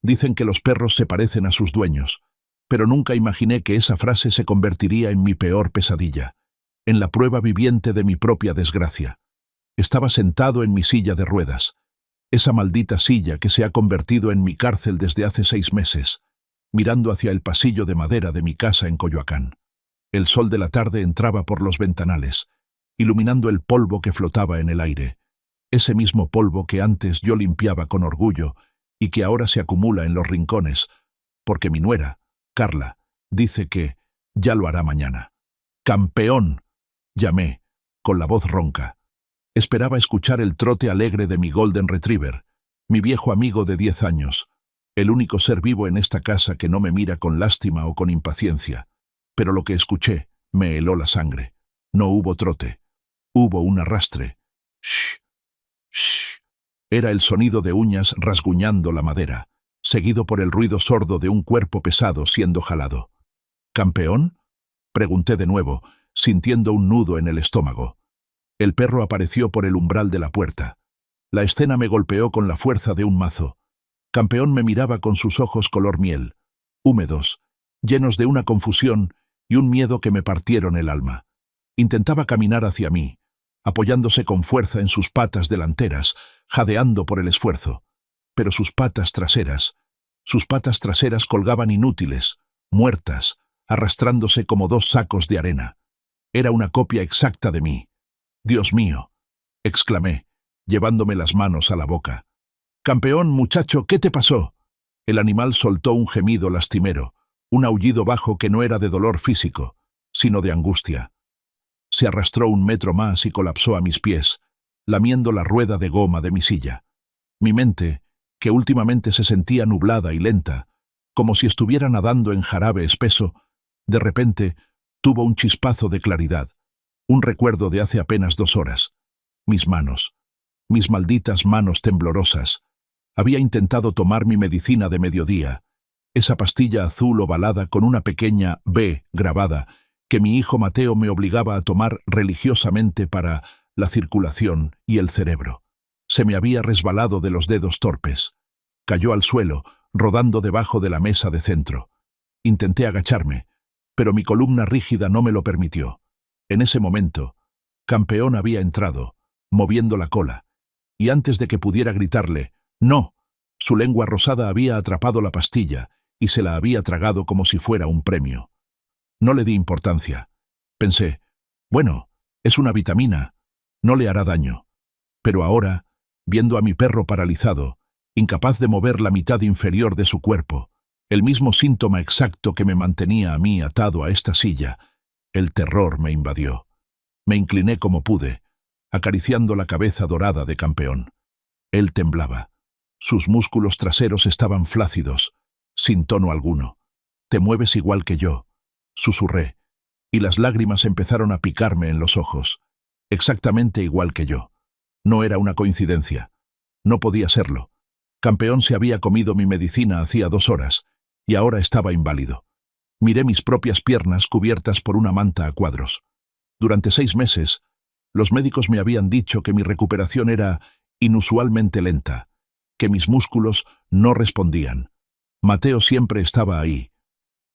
Dicen que los perros se parecen a sus dueños, pero nunca imaginé que esa frase se convertiría en mi peor pesadilla, en la prueba viviente de mi propia desgracia. Estaba sentado en mi silla de ruedas, esa maldita silla que se ha convertido en mi cárcel desde hace 6 meses, mirando hacia el pasillo de madera de mi casa en Coyoacán. El sol de la tarde entraba por los ventanales, iluminando el polvo que flotaba en el aire, ese mismo polvo que antes yo limpiaba con orgullo y que ahora se acumula en los rincones, porque mi nuera, Carla, dice que ya lo hará mañana. ¡Campeón!, llamé, con la voz ronca. Esperaba escuchar el trote alegre de mi Golden Retriever, mi viejo amigo de 10 años, el único ser vivo en esta casa que no me mira con lástima o con impaciencia. Pero lo que escuché me heló la sangre. No hubo trote. Hubo un arrastre. ¡Shh! ¡Shh! Era el sonido de uñas rasguñando la madera, seguido por el ruido sordo de un cuerpo pesado siendo jalado. ¿Campeón?, pregunté de nuevo, sintiendo un nudo en el estómago. El perro apareció por el umbral de la puerta. La escena me golpeó con la fuerza de un mazo. Campeón me miraba con sus ojos color miel, húmedos, llenos de una confusión y un miedo que me partieron el alma. Intentaba caminar hacia mí, apoyándose con fuerza en sus patas delanteras, jadeando por el esfuerzo. Pero sus patas traseras colgaban inútiles, muertas, arrastrándose como 2 sacos de arena. Era una copia exacta de mí. «Dios mío», exclamé, llevándome las manos a la boca. «Campeón, muchacho, ¿qué te pasó?». El animal soltó un gemido lastimero, un aullido bajo que no era de dolor físico, sino de angustia. Se arrastró 1 metro más y colapsó a mis pies, lamiendo la rueda de goma de mi silla. Mi mente, que últimamente se sentía nublada y lenta, como si estuviera nadando en jarabe espeso, de repente tuvo un chispazo de claridad, un recuerdo de hace apenas 2 horas. Mis manos, mis malditas manos temblorosas. Había intentado tomar mi medicina de mediodía, esa pastilla azul ovalada con una pequeña B grabada, que mi hijo Mateo me obligaba a tomar religiosamente para la circulación y el cerebro. Se me había resbalado de los dedos torpes. Cayó al suelo, rodando debajo de la mesa de centro. Intenté agacharme, pero mi columna rígida no me lo permitió. En ese momento, Campeón había entrado, moviendo la cola, y antes de que pudiera gritarle «¡No!», su lengua rosada había atrapado la pastilla y se la había tragado como si fuera un premio. No le di importancia. Pensé, bueno, es una vitamina, no le hará daño. Pero ahora, viendo a mi perro paralizado, incapaz de mover la mitad inferior de su cuerpo, el mismo síntoma exacto que me mantenía a mí atado a esta silla, el terror me invadió. Me incliné como pude, acariciando la cabeza dorada de Campeón. Él temblaba. Sus músculos traseros estaban flácidos, sin tono alguno. «Te mueves igual que yo», susurré, y las lágrimas empezaron a picarme en los ojos. Exactamente igual que yo. No era una coincidencia. No podía serlo. Campeón se había comido mi medicina hacía 2 horas, y ahora estaba inválido. Miré mis propias piernas cubiertas por una manta a cuadros. Durante 6 meses, los médicos me habían dicho que mi recuperación era inusualmente lenta, que mis músculos no respondían. Mateo siempre estaba ahí,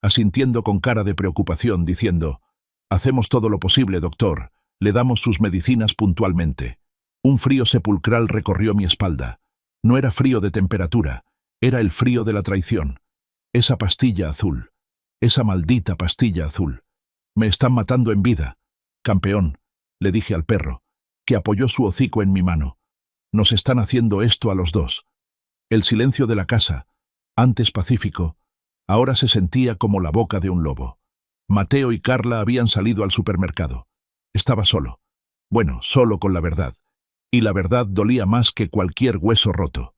asintiendo con cara de preocupación, diciendo «Hacemos todo lo posible, doctor, le damos sus medicinas puntualmente». Un frío sepulcral recorrió mi espalda. No era frío de temperatura, era el frío de la traición. Esa pastilla azul, esa maldita pastilla azul. «Me están matando en vida». «Campeón», le dije al perro, que apoyó su hocico en mi mano. «Nos están haciendo esto a los 2». El silencio de la casa, antes pacífico, ahora se sentía como la boca de un lobo. Mateo y Carla habían salido al supermercado. Estaba solo. Bueno, solo con la verdad. Y la verdad dolía más que cualquier hueso roto.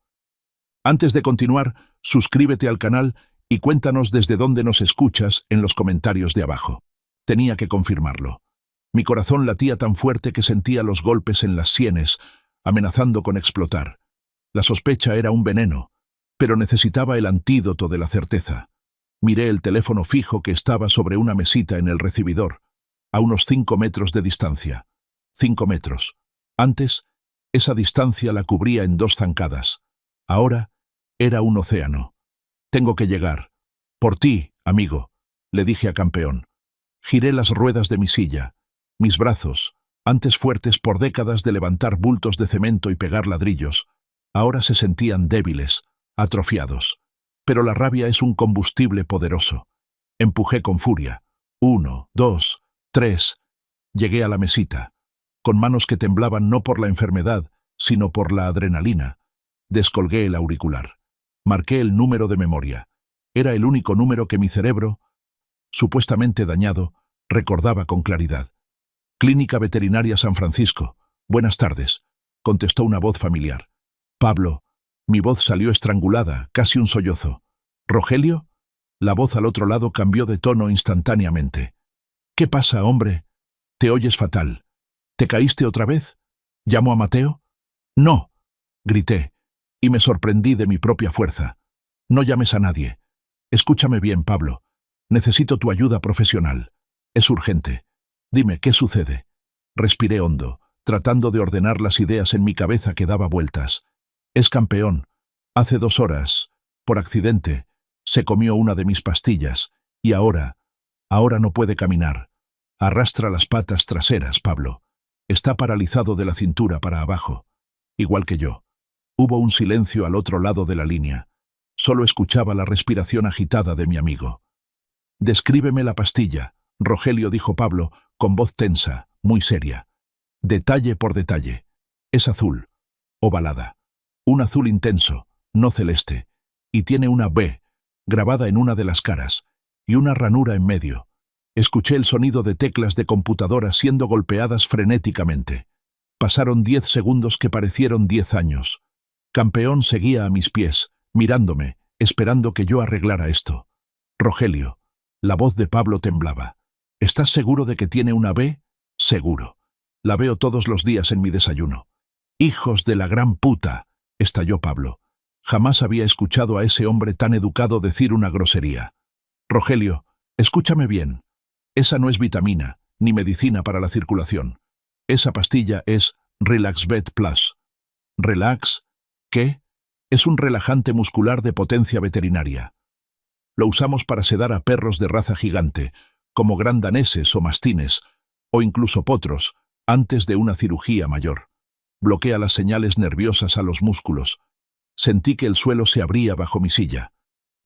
Antes de continuar, suscríbete al canal y cuéntanos desde dónde nos escuchas en los comentarios de abajo. Tenía que confirmarlo. Mi corazón latía tan fuerte que sentía los golpes en las sienes, amenazando con explotar. La sospecha era un veneno, pero necesitaba el antídoto de la certeza. Miré el teléfono fijo que estaba sobre una mesita en el recibidor, a unos 5 metros de distancia. 5 metros. Antes, esa distancia la cubría en 2 zancadas. Ahora, era un océano. Tengo que llegar. Por ti, amigo, le dije a Campeón. Giré las ruedas de mi silla. Mis brazos, antes fuertes por décadas de levantar bultos de cemento y pegar ladrillos, ahora se sentían débiles, atrofiados. Pero la rabia es un combustible poderoso. Empujé con furia. 1, 2, 3. Llegué a la mesita, con manos que temblaban no por la enfermedad, sino por la adrenalina. Descolgué el auricular. Marqué el número de memoria. Era el único número que mi cerebro, supuestamente dañado, recordaba con claridad. Clínica Veterinaria San Francisco. Buenas tardes, contestó una voz familiar. Pablo. Mi voz salió estrangulada, casi un sollozo. ¿Rogelio? La voz al otro lado cambió de tono instantáneamente. ¿Qué pasa, hombre? Te oyes fatal. ¿Te caíste otra vez? ¿Llamo a Mateo? No, grité, y me sorprendí de mi propia fuerza. No llames a nadie. Escúchame bien, Pablo. Necesito tu ayuda profesional. Es urgente. Dime, ¿qué sucede? Respiré hondo, tratando de ordenar las ideas en mi cabeza que daba vueltas. Es Campeón. Hace 2 horas, por accidente, se comió una de mis pastillas, y ahora no puede caminar. Arrastra las patas traseras, Pablo. Está paralizado de la cintura para abajo, igual que yo. Hubo un silencio al otro lado de la línea. Solo escuchaba la respiración agitada de mi amigo. Descríbeme la pastilla, Rogelio, dijo Pablo, con voz tensa, muy seria. Detalle por detalle. Es azul, ovalada. Un azul intenso, no celeste, y tiene una B, grabada en una de las caras, y una ranura en medio. Escuché el sonido de teclas de computadora siendo golpeadas frenéticamente. Pasaron 10 segundos que parecieron 10 años. Campeón seguía a mis pies, mirándome, esperando que yo arreglara esto. Rogelio. La voz de Pablo temblaba. ¿Estás seguro de que tiene una B? Seguro. La veo todos los días en mi desayuno. ¡Hijos de la gran puta!, estalló Pablo. Jamás había escuchado a ese hombre tan educado decir una grosería. Rogelio, escúchame bien. Esa no es vitamina, ni medicina para la circulación. Esa pastilla es RelaxVet Plus. ¿Relax? ¿Qué? Es un relajante muscular de potencia veterinaria. Lo usamos para sedar a perros de raza gigante, como gran daneses o mastines, o incluso potros, antes de una cirugía mayor. Bloquea las señales nerviosas a los músculos. Sentí que el suelo se abría bajo mi silla.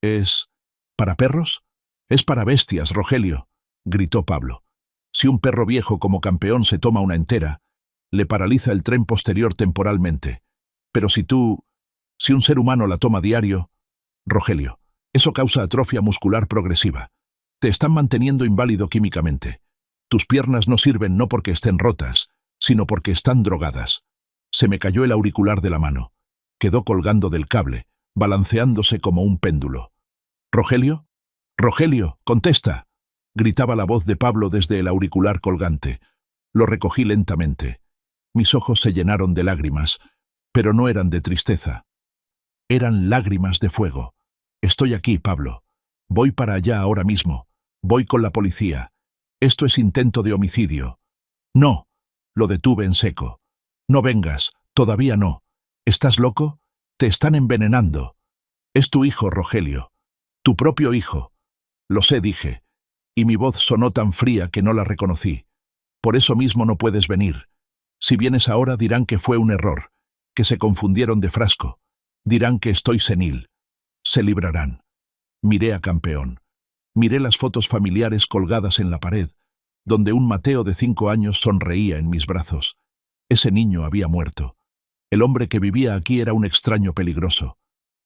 ¿Es para perros? Es para bestias, Rogelio, gritó Pablo. Si un perro viejo como Campeón se toma una entera, le paraliza el tren posterior temporalmente. Pero si un ser humano la toma diario... Rogelio, eso causa atrofia muscular progresiva. Te están manteniendo inválido químicamente. Tus piernas no sirven no porque estén rotas, sino porque están drogadas. Se me cayó el auricular de la mano. Quedó colgando del cable, balanceándose como un péndulo. ¿Rogelio? ¡Rogelio, contesta!, gritaba la voz de Pablo desde el auricular colgante. Lo recogí lentamente. Mis ojos se llenaron de lágrimas, pero no eran de tristeza. Eran lágrimas de fuego. Estoy aquí, Pablo. Voy para allá ahora mismo. Voy con la policía. Esto es intento de homicidio. No, lo detuve en seco. No vengas, todavía no. ¿Estás loco? Te están envenenando. Es tu hijo, Rogelio. Tu propio hijo. Lo sé, dije, y mi voz sonó tan fría que no la reconocí. Por eso mismo no puedes venir. Si vienes ahora dirán que fue un error, que se confundieron de frasco. Dirán que estoy senil. Se librarán. Miré a Campeón. Miré las fotos familiares colgadas en la pared, donde un Mateo de 5 años sonreía en mis brazos. Ese niño había muerto. El hombre que vivía aquí era un extraño peligroso.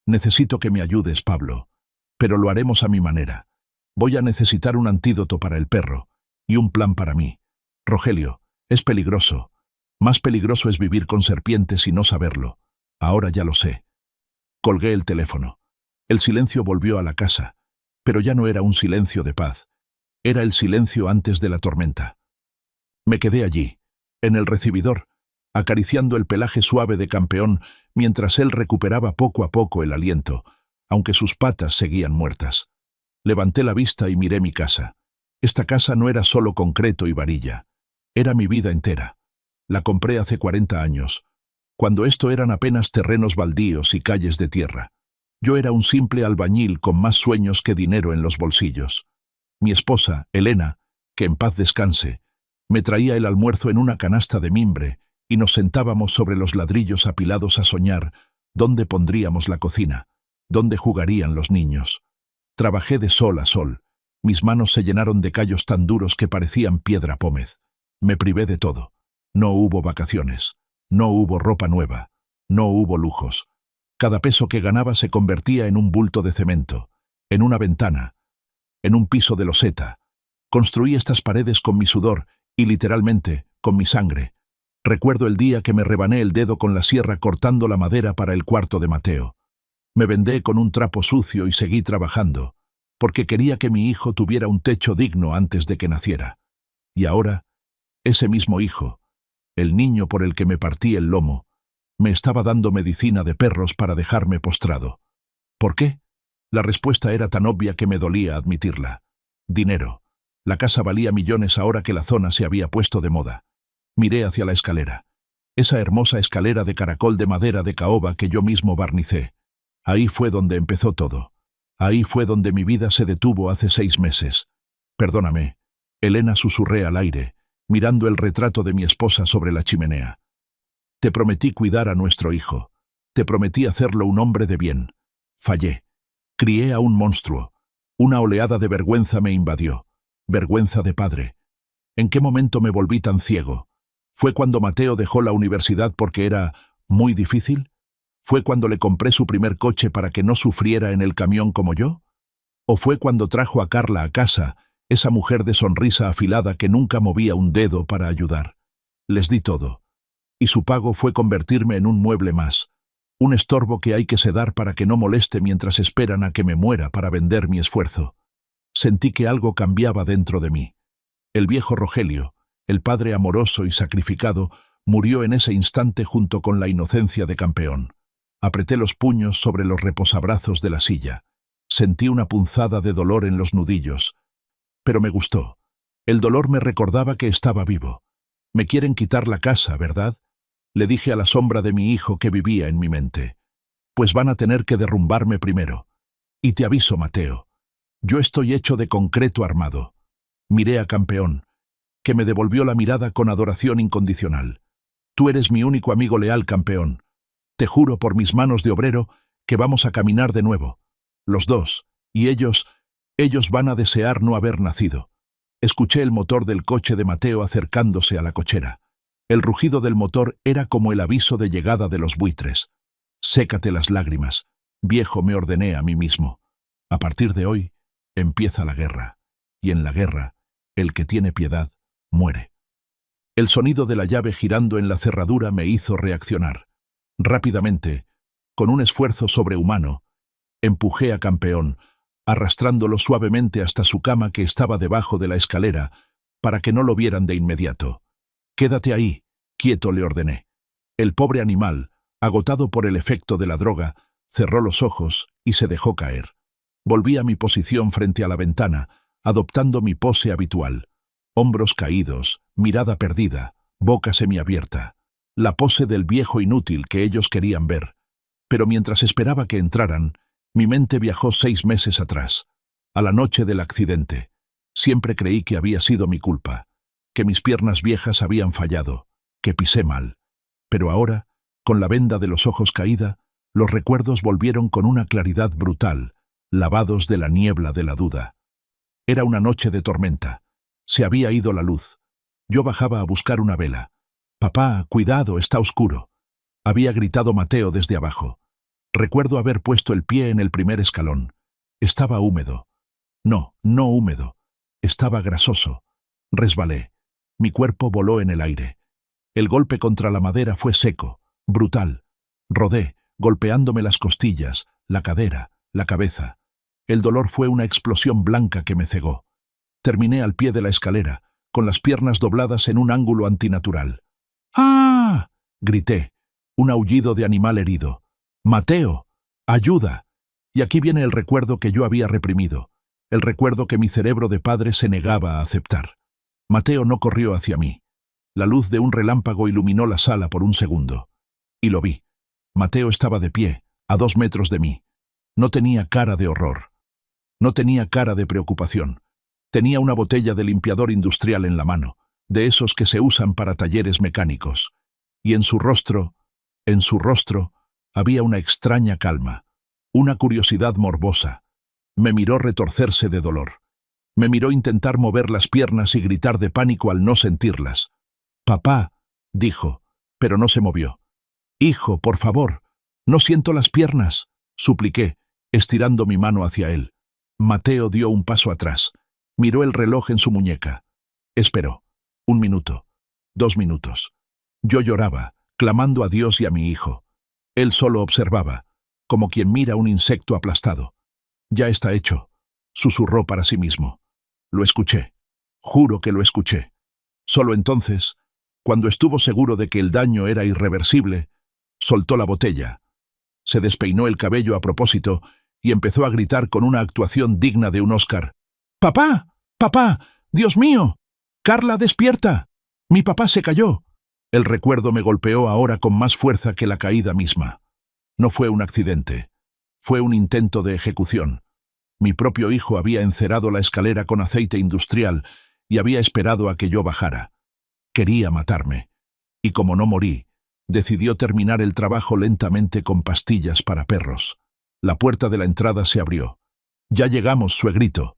Necesito que me ayudes, Pablo. Pero lo haremos a mi manera. Voy a necesitar un antídoto para el perro, y un plan para mí. Rogelio, es peligroso. Más peligroso es vivir con serpientes y no saberlo. Ahora ya lo sé. Colgué el teléfono. El silencio volvió a la casa, pero ya no era un silencio de paz. Era el silencio antes de la tormenta. Me quedé allí, en el recibidor, acariciando el pelaje suave de Campeón mientras él recuperaba poco a poco el aliento, aunque sus patas seguían muertas. Levanté la vista y miré mi casa. Esta casa no era solo concreto y varilla. Era mi vida entera. La compré hace 40 años, cuando esto eran apenas terrenos baldíos y calles de tierra. Yo era un simple albañil con más sueños que dinero en los bolsillos. Mi esposa, Elena, que en paz descanse, me traía el almuerzo en una canasta de mimbre y nos sentábamos sobre los ladrillos apilados a soñar dónde pondríamos la cocina, dónde jugarían los niños. Trabajé de sol a sol. Mis manos se llenaron de callos tan duros que parecían piedra pómez. Me privé de todo. No hubo vacaciones. No hubo ropa nueva. No hubo lujos. Cada peso que ganaba se convertía en un bulto de cemento, en una ventana, en un piso de loseta. Construí estas paredes con mi sudor y, literalmente, con mi sangre. Recuerdo el día que me rebané el dedo con la sierra cortando la madera para el cuarto de Mateo. Me vendé con un trapo sucio y seguí trabajando, porque quería que mi hijo tuviera un techo digno antes de que naciera. Y ahora, ese mismo hijo, el niño por el que me partí el lomo, me estaba dando medicina de perros para dejarme postrado. ¿Por qué? La respuesta era tan obvia que me dolía admitirla. Dinero. La casa valía millones ahora que la zona se había puesto de moda. Miré hacia la escalera. Esa hermosa escalera de caracol de madera de caoba que yo mismo barnicé. Ahí fue donde empezó todo. Ahí fue donde mi vida se detuvo hace 6 meses. Perdóname. Elena, susurré al aire, mirando el retrato de mi esposa sobre la chimenea. Te prometí cuidar a nuestro hijo. Te prometí hacerlo un hombre de bien. Fallé. Crié a un monstruo. Una oleada de vergüenza me invadió. Vergüenza de padre. ¿En qué momento me volví tan ciego? ¿Fue cuando Mateo dejó la universidad porque era muy difícil? ¿Fue cuando le compré su primer coche para que no sufriera en el camión como yo? ¿O fue cuando trajo a Carla a casa, esa mujer de sonrisa afilada que nunca movía un dedo para ayudar? Les di todo. Y su pago fue convertirme en un mueble más, un estorbo que hay que sedar para que no moleste mientras esperan a que me muera para vender mi esfuerzo. Sentí que algo cambiaba dentro de mí. El viejo Rogelio, el padre amoroso y sacrificado, murió en ese instante junto con la inocencia de campeón. Apreté los puños sobre los reposabrazos de la silla. Sentí una punzada de dolor en los nudillos. Pero me gustó. El dolor me recordaba que estaba vivo. Me quieren quitar la casa, ¿verdad? Le dije a la sombra de mi hijo que vivía en mi mente. Pues van a tener que derrumbarme primero. Y te aviso, Mateo. Yo estoy hecho de concreto armado. Miré a campeón, que me devolvió la mirada con adoración incondicional. Tú eres mi único amigo leal, campeón. Te juro por mis manos de obrero que vamos a caminar de nuevo. Los dos. Y ellos van a desear no haber nacido. Escuché el motor del coche de Mateo acercándose a la cochera. El rugido del motor era como el aviso de llegada de los buitres. Sécate las lágrimas, viejo, me ordené a mí mismo. A partir de hoy, empieza la guerra. Y en la guerra, el que tiene piedad, muere. El sonido de la llave girando en la cerradura me hizo reaccionar. Rápidamente, con un esfuerzo sobrehumano, empujé a campeón, arrastrándolo suavemente hasta su cama que estaba debajo de la escalera, para que no lo vieran de inmediato. «Quédate ahí», quieto, le ordené. El pobre animal, agotado por el efecto de la droga, cerró los ojos y se dejó caer. Volví a mi posición frente a la ventana, adoptando mi pose habitual. Hombros caídos, mirada perdida, boca semiabierta. La pose del viejo inútil que ellos querían ver. Pero mientras esperaba que entraran, mi mente viajó 6 meses atrás, a la noche del accidente. Siempre creí que había sido mi culpa, que mis piernas viejas habían fallado, que pisé mal. Pero ahora, con la venda de los ojos caída, los recuerdos volvieron con una claridad brutal, lavados de la niebla de la duda. Era una noche de tormenta. Se había ido la luz. Yo bajaba a buscar una vela. «Papá, cuidado, está oscuro», había gritado Mateo desde abajo. Recuerdo haber puesto el pie en el primer escalón. Estaba húmedo. No húmedo. Estaba grasoso. Resbalé. Mi cuerpo voló en el aire. El golpe contra la madera fue seco, brutal. Rodé, golpeándome las costillas, la cadera, la cabeza. El dolor fue una explosión blanca que me cegó. Terminé al pie de la escalera, con las piernas dobladas en un ángulo antinatural. «¡Ah!», grité, un aullido de animal herido. «¡Mateo! ¡Ayuda!». Y aquí viene el recuerdo que yo había reprimido, el recuerdo que mi cerebro de padre se negaba a aceptar. Mateo no corrió hacia mí. La luz de un relámpago iluminó la sala por un segundo. Y lo vi. Mateo estaba de pie, a 2 metros de mí. No tenía cara de horror. No tenía cara de preocupación. Tenía una botella de limpiador industrial en la mano, de esos que se usan para talleres mecánicos. Y en su rostro, había una extraña calma, una curiosidad morbosa. Me miró retorcerse de dolor. Me miró intentar mover las piernas y gritar de pánico al no sentirlas. «Papá», dijo, pero no se movió. «Hijo, por favor, no siento las piernas», supliqué, estirando mi mano hacia él. Mateo dio un paso atrás. Miró el reloj en su muñeca. Esperó. 1 minuto. 2 minutos. Yo lloraba, clamando a Dios y a mi hijo. Él solo observaba, como quien mira un insecto aplastado. «Ya está hecho», susurró para sí mismo. Lo escuché. Juro que lo escuché. Solo entonces, cuando estuvo seguro de que el daño era irreversible, soltó la botella. Se despeinó el cabello a propósito y empezó a gritar con una actuación digna de un Oscar. «¡Papá! ¡Papá! ¡Dios mío! ¡Carla, despierta! Mi papá se cayó». El recuerdo me golpeó ahora con más fuerza que la caída misma. No fue un accidente. Fue un intento de ejecución. Mi propio hijo había encerado la escalera con aceite industrial y había esperado a que yo bajara. Quería matarme. Y como no morí, decidió terminar el trabajo lentamente con pastillas para perros. La puerta de la entrada se abrió. «Ya llegamos, suegrito».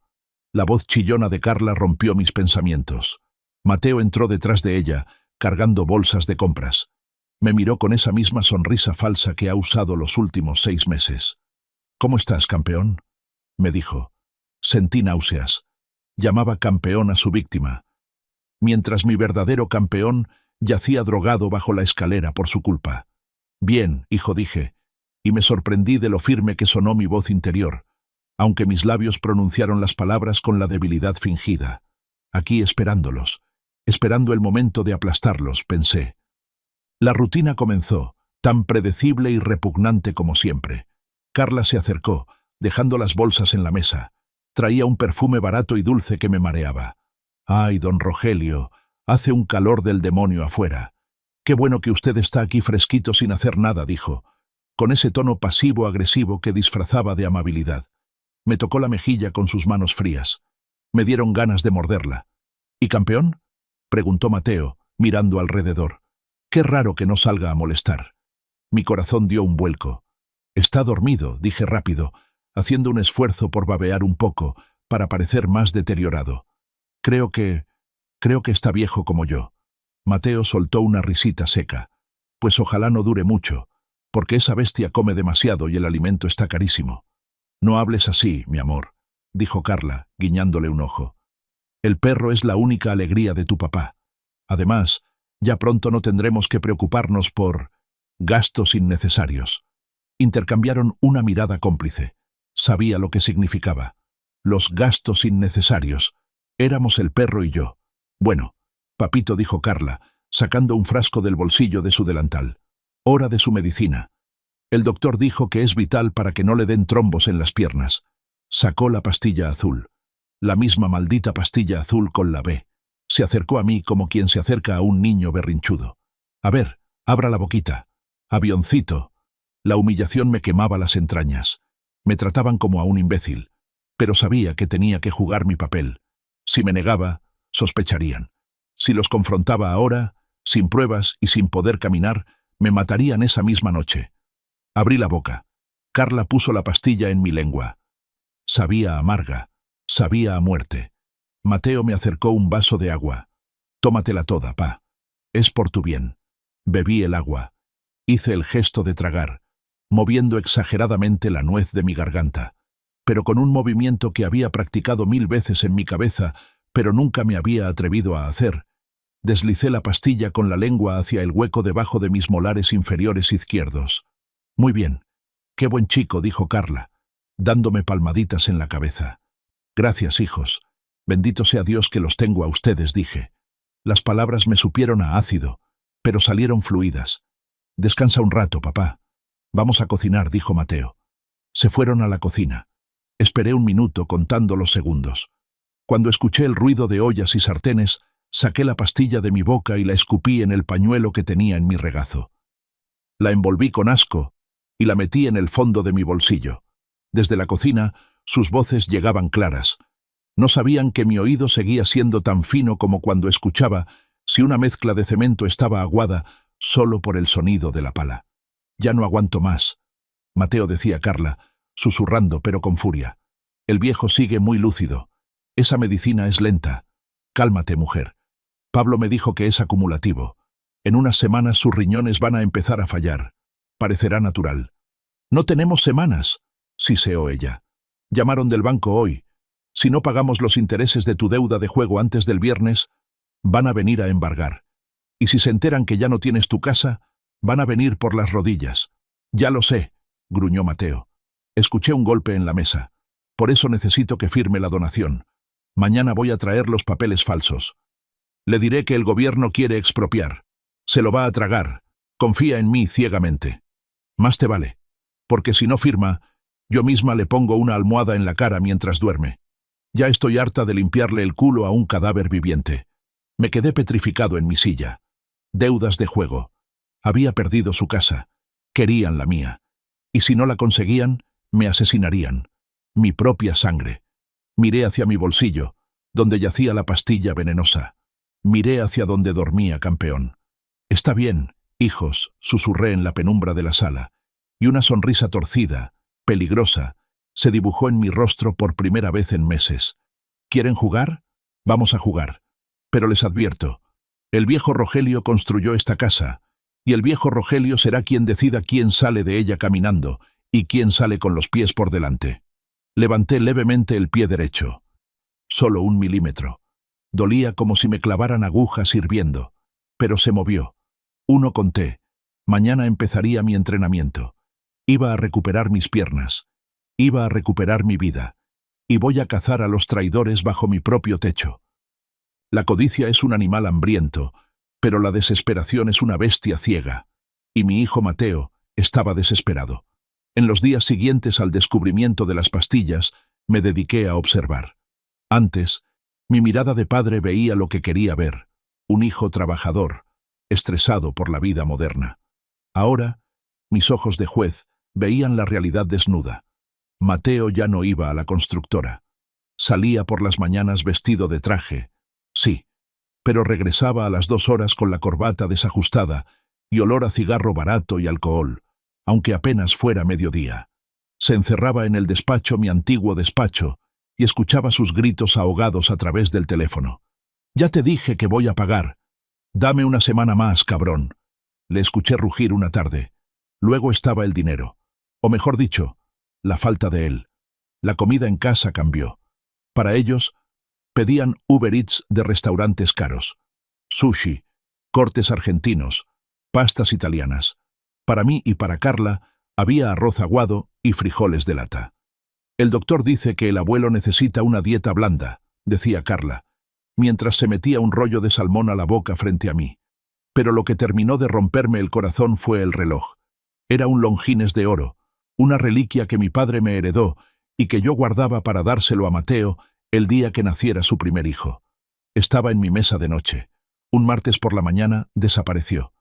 La voz chillona de Carla rompió mis pensamientos. Mateo entró detrás de ella, cargando bolsas de compras. Me miró con esa misma sonrisa falsa que ha usado los últimos 6 meses. «¿Cómo estás, campeón?», me dijo. Sentí náuseas. Llamaba campeón a su víctima, mientras mi verdadero campeón yacía drogado bajo la escalera por su culpa. «Bien, hijo», dije, y me sorprendí de lo firme que sonó mi voz interior, aunque mis labios pronunciaron las palabras con la debilidad fingida. Aquí esperándolos, esperando el momento de aplastarlos, pensé. La rutina comenzó, tan predecible y repugnante como siempre. Carla se acercó, dejando las bolsas en la mesa. Traía un perfume barato y dulce que me mareaba. «Ay, don Rogelio, hace un calor del demonio afuera. Qué bueno que usted está aquí fresquito sin hacer nada», dijo, con ese tono pasivo-agresivo que disfrazaba de amabilidad. Me tocó la mejilla con sus manos frías. Me dieron ganas de morderla. «¿Y campeón?», preguntó Mateo, mirando alrededor. «Qué raro que no salga a molestar». Mi corazón dio un vuelco. «Está dormido», dije rápido, haciendo un esfuerzo por babear un poco, para parecer más deteriorado. Creo que está viejo como yo». Mateo soltó una risita seca. «Pues ojalá no dure mucho, porque esa bestia come demasiado y el alimento está carísimo». «No hables así, mi amor», dijo Carla, guiñándole un ojo. «El perro es la única alegría de tu papá. Además, ya pronto no tendremos que preocuparnos por gastos innecesarios». Intercambiaron una mirada cómplice. Sabía lo que significaba. Los gastos innecesarios. Éramos el perro y yo. «Bueno, papito», dijo Carla, sacando un frasco del bolsillo de su delantal. «Hora de su medicina. El doctor dijo que es vital para que no le den trombos en las piernas». Sacó la pastilla azul. La misma maldita pastilla azul con la B. Se acercó a mí como quien se acerca a un niño berrinchudo. «A ver, abra la boquita. Avioncito». La humillación me quemaba las entrañas. Me trataban como a un imbécil, pero sabía que tenía que jugar mi papel. Si me negaba, sospecharían. Si los confrontaba ahora, sin pruebas y sin poder caminar, me matarían esa misma noche. Abrí la boca. Carla puso la pastilla en mi lengua. Sabía amarga, sabía a muerte. Mateo me acercó un vaso de agua. «Tómatela toda, pa. Es por tu bien». Bebí el agua. Hice el gesto de tragar, moviendo exageradamente la nuez de mi garganta, pero con un movimiento que había practicado 1000 veces en mi cabeza, pero nunca me había atrevido a hacer. Deslicé la pastilla con la lengua hacia el hueco debajo de mis molares inferiores izquierdos. «Muy bien. Qué buen chico», dijo Carla, dándome palmaditas en la cabeza. «Gracias, hijos. Bendito sea Dios que los tengo a ustedes», dije. Las palabras me supieron a ácido, pero salieron fluidas. «Descansa un rato, papá. Vamos a cocinar», dijo Mateo. Se fueron a la cocina. Esperé 1 minuto contando los segundos. Cuando escuché el ruido de ollas y sartenes, saqué la pastilla de mi boca y la escupí en el pañuelo que tenía en mi regazo. La envolví con asco y la metí en el fondo de mi bolsillo. Desde la cocina, sus voces llegaban claras. No sabían que mi oído seguía siendo tan fino como cuando escuchaba si una mezcla de cemento estaba aguada solo por el sonido de la pala. «Ya no aguanto más», Mateo decía Carla, susurrando pero con furia. «El viejo sigue muy lúcido. Esa medicina es lenta. Cálmate, mujer. Pablo me dijo que es acumulativo. En unas semanas sus riñones van a empezar a fallar. Parecerá natural». «No tenemos semanas», siseó ella. «Llamaron del banco hoy. Si no pagamos los intereses de tu deuda de juego antes del viernes, van a venir a embargar. Y si se enteran que ya no tienes tu casa, van a venir por las rodillas». «Ya lo sé», gruñó Mateo. Escuché un golpe en la mesa. «Por eso necesito que firme la donación. Mañana voy a traer los papeles falsos. Le diré que el gobierno quiere expropiar. Se lo va a tragar. Confía en mí ciegamente. Más te vale, porque si no firma, yo misma le pongo una almohada en la cara mientras duerme. Ya estoy harta de limpiarle el culo a un cadáver viviente». Me quedé petrificado en mi silla. Deudas de juego. Había perdido su casa. Querían la mía. Y si no la conseguían, me asesinarían. Mi propia sangre. Miré hacia mi bolsillo, donde yacía la pastilla venenosa. Miré hacia donde dormía Campeón. «Está bien, hijos», susurré en la penumbra de la sala, y una sonrisa torcida, peligrosa, se dibujó en mi rostro por primera vez en meses. «¿Quieren jugar? Vamos a jugar. Pero les advierto, el viejo Rogelio construyó esta casa, y el viejo Rogelio será quien decida quién sale de ella caminando y quién sale con los pies por delante». Levanté levemente el pie derecho. Solo 1 milímetro. Dolía como si me clavaran agujas hirviendo, pero se movió. 1 conté. Mañana empezaría mi entrenamiento. Iba a recuperar mis piernas. Iba a recuperar mi vida. Y voy a cazar a los traidores bajo mi propio techo. La codicia es un animal hambriento, pero la desesperación es una bestia ciega. Y mi hijo Mateo estaba desesperado. En los días siguientes al descubrimiento de las pastillas, me dediqué a observar. Antes, mi mirada de padre veía lo que quería ver, un hijo trabajador, estresado por la vida moderna. Ahora, mis ojos de juez veían la realidad desnuda. Mateo ya no iba a la constructora. Salía por las mañanas vestido de traje, sí, pero regresaba a las 2 horas con la corbata desajustada y olor a cigarro barato y alcohol, aunque apenas fuera mediodía. Se encerraba en el despacho, mi antiguo despacho, y escuchaba sus gritos ahogados a través del teléfono. «Ya te dije que voy a pagar. Dame una semana más, cabrón». Le escuché rugir una tarde. Luego estaba el dinero. O mejor dicho, la falta de él. La comida en casa cambió. Para ellos, pedían Uber Eats de restaurantes caros. Sushi, cortes argentinos, pastas italianas. Para mí y para Carla había arroz aguado y frijoles de lata. «El doctor dice que el abuelo necesita una dieta blanda», decía Carla, mientras se metía un rollo de salmón a la boca frente a mí. Pero lo que terminó de romperme el corazón fue el reloj. Era un Longines de oro, una reliquia que mi padre me heredó y que yo guardaba para dárselo a Mateo el día que naciera su primer hijo. Estaba en mi mesa de noche. Un martes por la mañana desapareció.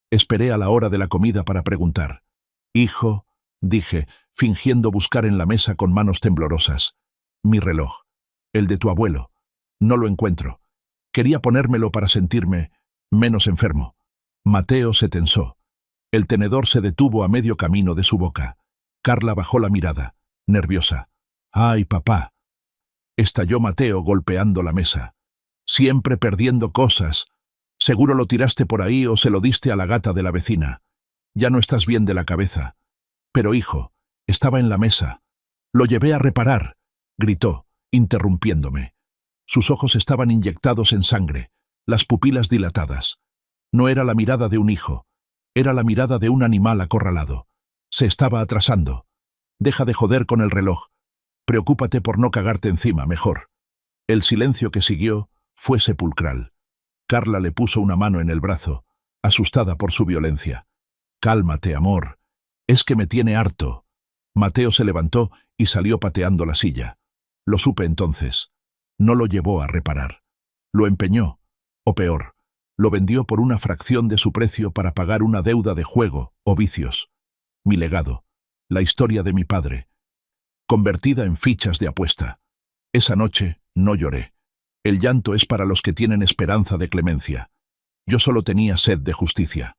Esperé a la hora de la comida para preguntar. «Hijo», dije, fingiendo buscar en la mesa con manos temblorosas. «Mi reloj. El de tu abuelo. No lo encuentro. Quería ponérmelo para sentirme menos enfermo». Mateo se tensó. El tenedor se detuvo a medio camino de su boca. Carla bajó la mirada, nerviosa. «Ay, papá». Estalló Mateo golpeando la mesa. «Siempre perdiendo cosas. Seguro lo tiraste por ahí o se lo diste a la gata de la vecina. Ya no estás bien de la cabeza». «Pero hijo, estaba en la mesa. Lo llevé a reparar», gritó, interrumpiéndome. Sus ojos estaban inyectados en sangre, las pupilas dilatadas. No era la mirada de un hijo, era la mirada de un animal acorralado. Se estaba atrasando. «Deja de joder con el reloj. Preocúpate por no cagarte encima, mejor». El silencio que siguió fue sepulcral. Carla le puso una mano en el brazo, asustada por su violencia. «Cálmate, amor. Es que me tiene harto». Mateo se levantó y salió pateando la silla. Lo supe entonces. No lo llevó a reparar. Lo empeñó, o peor, lo vendió por una fracción de su precio para pagar una deuda de juego o vicios. Mi legado, la historia de mi padre. convertida en fichas de apuesta. Esa noche no lloré. El llanto es para los que tienen esperanza de clemencia. Yo solo tenía sed de justicia.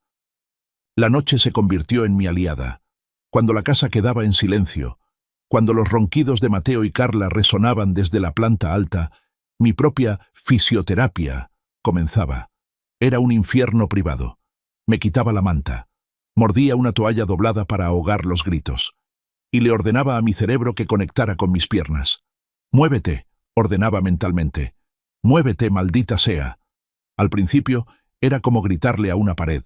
La noche se convirtió en mi aliada. Cuando la casa quedaba en silencio, cuando los ronquidos de Mateo y Carla resonaban desde la planta alta, mi propia fisioterapia comenzaba. Era un infierno privado. Me quitaba la manta, mordía una toalla doblada para ahogar los gritos, y le ordenaba a mi cerebro que conectara con mis piernas. «Muévete», ordenaba mentalmente. «Muévete, maldita sea». Al principio era como gritarle a una pared,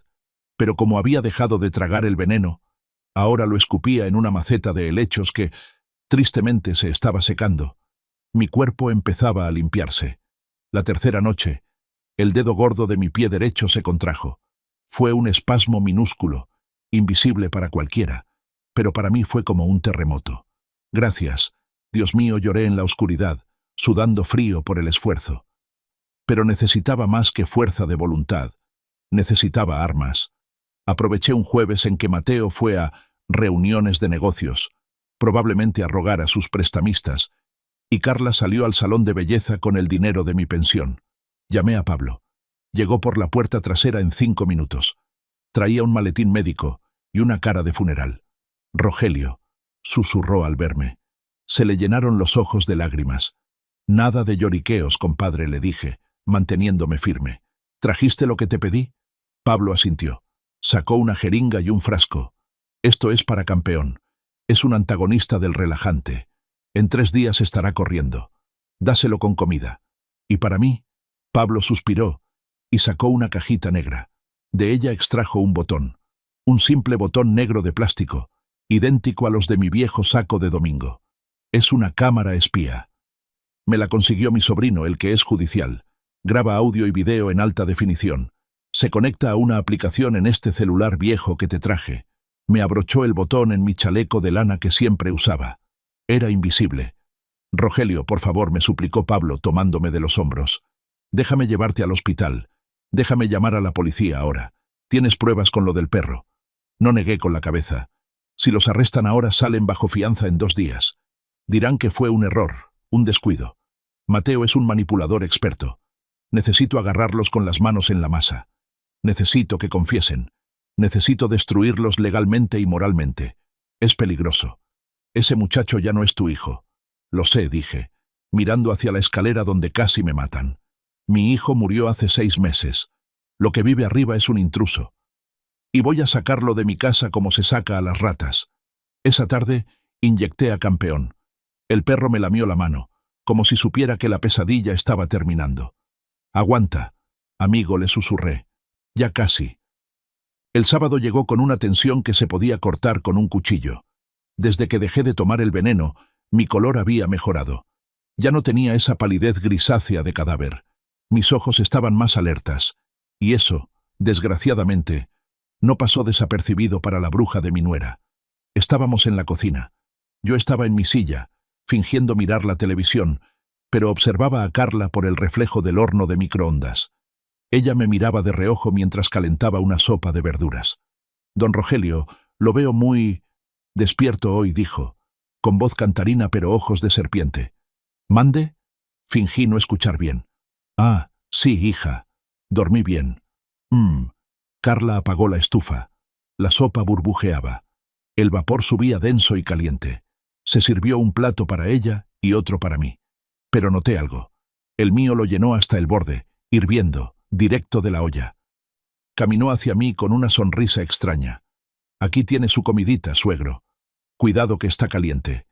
pero como había dejado de tragar el veneno, ahora lo escupía en una maceta de helechos que, tristemente, se estaba secando. Mi cuerpo empezaba a limpiarse. La tercera noche, el dedo gordo de mi pie derecho se contrajo. Fue un espasmo minúsculo, invisible para cualquiera, pero para mí fue como un terremoto. Gracias, Dios mío, lloré en la oscuridad, sudando frío por el esfuerzo. Pero necesitaba más que fuerza de voluntad. Necesitaba armas. Aproveché un jueves en que Mateo fue a reuniones de negocios, probablemente a rogar a sus prestamistas, y Carla salió al salón de belleza con el dinero de mi pensión. Llamé a Pablo. Llegó por la puerta trasera en 5 minutos. Traía un maletín médico y una cara de funeral. «Rogelio», susurró al verme. Se le llenaron los ojos de lágrimas. «Nada de lloriqueos, compadre», le dije, manteniéndome firme. «¿Trajiste lo que te pedí?» Pablo asintió. Sacó una jeringa y un frasco. «Esto es para campeón. Es un antagonista del relajante. En 3 días estará corriendo. Dáselo con comida. Y para mí», Pablo suspiró y sacó una cajita negra. De ella extrajo un botón. Un simple botón negro de plástico, idéntico a los de mi viejo saco de domingo. Es una cámara espía. Me la consiguió mi sobrino, el que es judicial. Graba audio y video en alta definición. Se conecta a una aplicación en este celular viejo que te traje. Me abrochó el botón en mi chaleco de lana que siempre usaba. Era invisible. «Rogelio, por favor», me suplicó Pablo, tomándome de los hombros. «Déjame llevarte al hospital. Déjame llamar a la policía ahora. Tienes pruebas con lo del perro». No negué con la cabeza. Si los arrestan ahora, salen bajo fianza en 2 días. Dirán que fue un error, un descuido. Mateo es un manipulador experto. Necesito agarrarlos con las manos en la masa. Necesito que confiesen. Necesito destruirlos legalmente y moralmente. Es peligroso. Ese muchacho ya no es tu hijo. Lo sé, dije, mirando hacia la escalera donde casi me matan. Mi hijo murió hace 6 meses. Lo que vive arriba es un intruso. Y voy a sacarlo de mi casa como se saca a las ratas. Esa tarde inyecté a campeón. El perro me lamió la mano, como si supiera que la pesadilla estaba terminando. «Aguanta», amigo, le susurré. «Ya casi». El sábado llegó con una tensión que se podía cortar con un cuchillo. Desde que dejé de tomar el veneno, mi color había mejorado. Ya no tenía esa palidez grisácea de cadáver. Mis ojos estaban más alertas. Y eso, desgraciadamente, no pasó desapercibido para la bruja de mi nuera. Estábamos en la cocina. Yo estaba en mi silla, fingiendo mirar la televisión, pero observaba a Carla por el reflejo del horno de microondas. Ella me miraba de reojo mientras calentaba una sopa de verduras. «Don Rogelio, lo veo muy despierto hoy», dijo, con voz cantarina pero ojos de serpiente. «¿Mande?» Fingí no escuchar bien. «Ah, sí, hija. Dormí bien». Carla apagó la estufa. La sopa burbujeaba. El vapor subía denso y caliente. Se sirvió un plato para ella y otro para mí. Pero noté algo. El mío lo llenó hasta el borde, hirviendo, directo de la olla. Caminó hacia mí con una sonrisa extraña. «Aquí tiene su comidita, suegro. Cuidado que está caliente».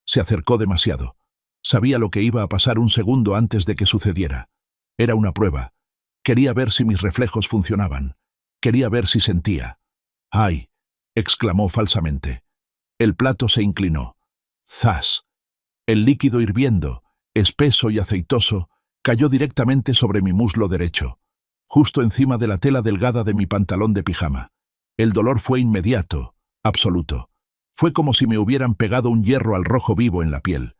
Se acercó demasiado. Sabía lo que iba a pasar un segundo antes de que sucediera. Era una prueba. Quería ver si mis reflejos funcionaban. Quería ver si sentía. «¡Ay!», exclamó falsamente. El plato se inclinó. ¡Zas! El líquido hirviendo, espeso y aceitoso, cayó directamente sobre mi muslo derecho, justo encima de la tela delgada de mi pantalón de pijama. El dolor fue inmediato, absoluto. Fue como si me hubieran pegado un hierro al rojo vivo en la piel.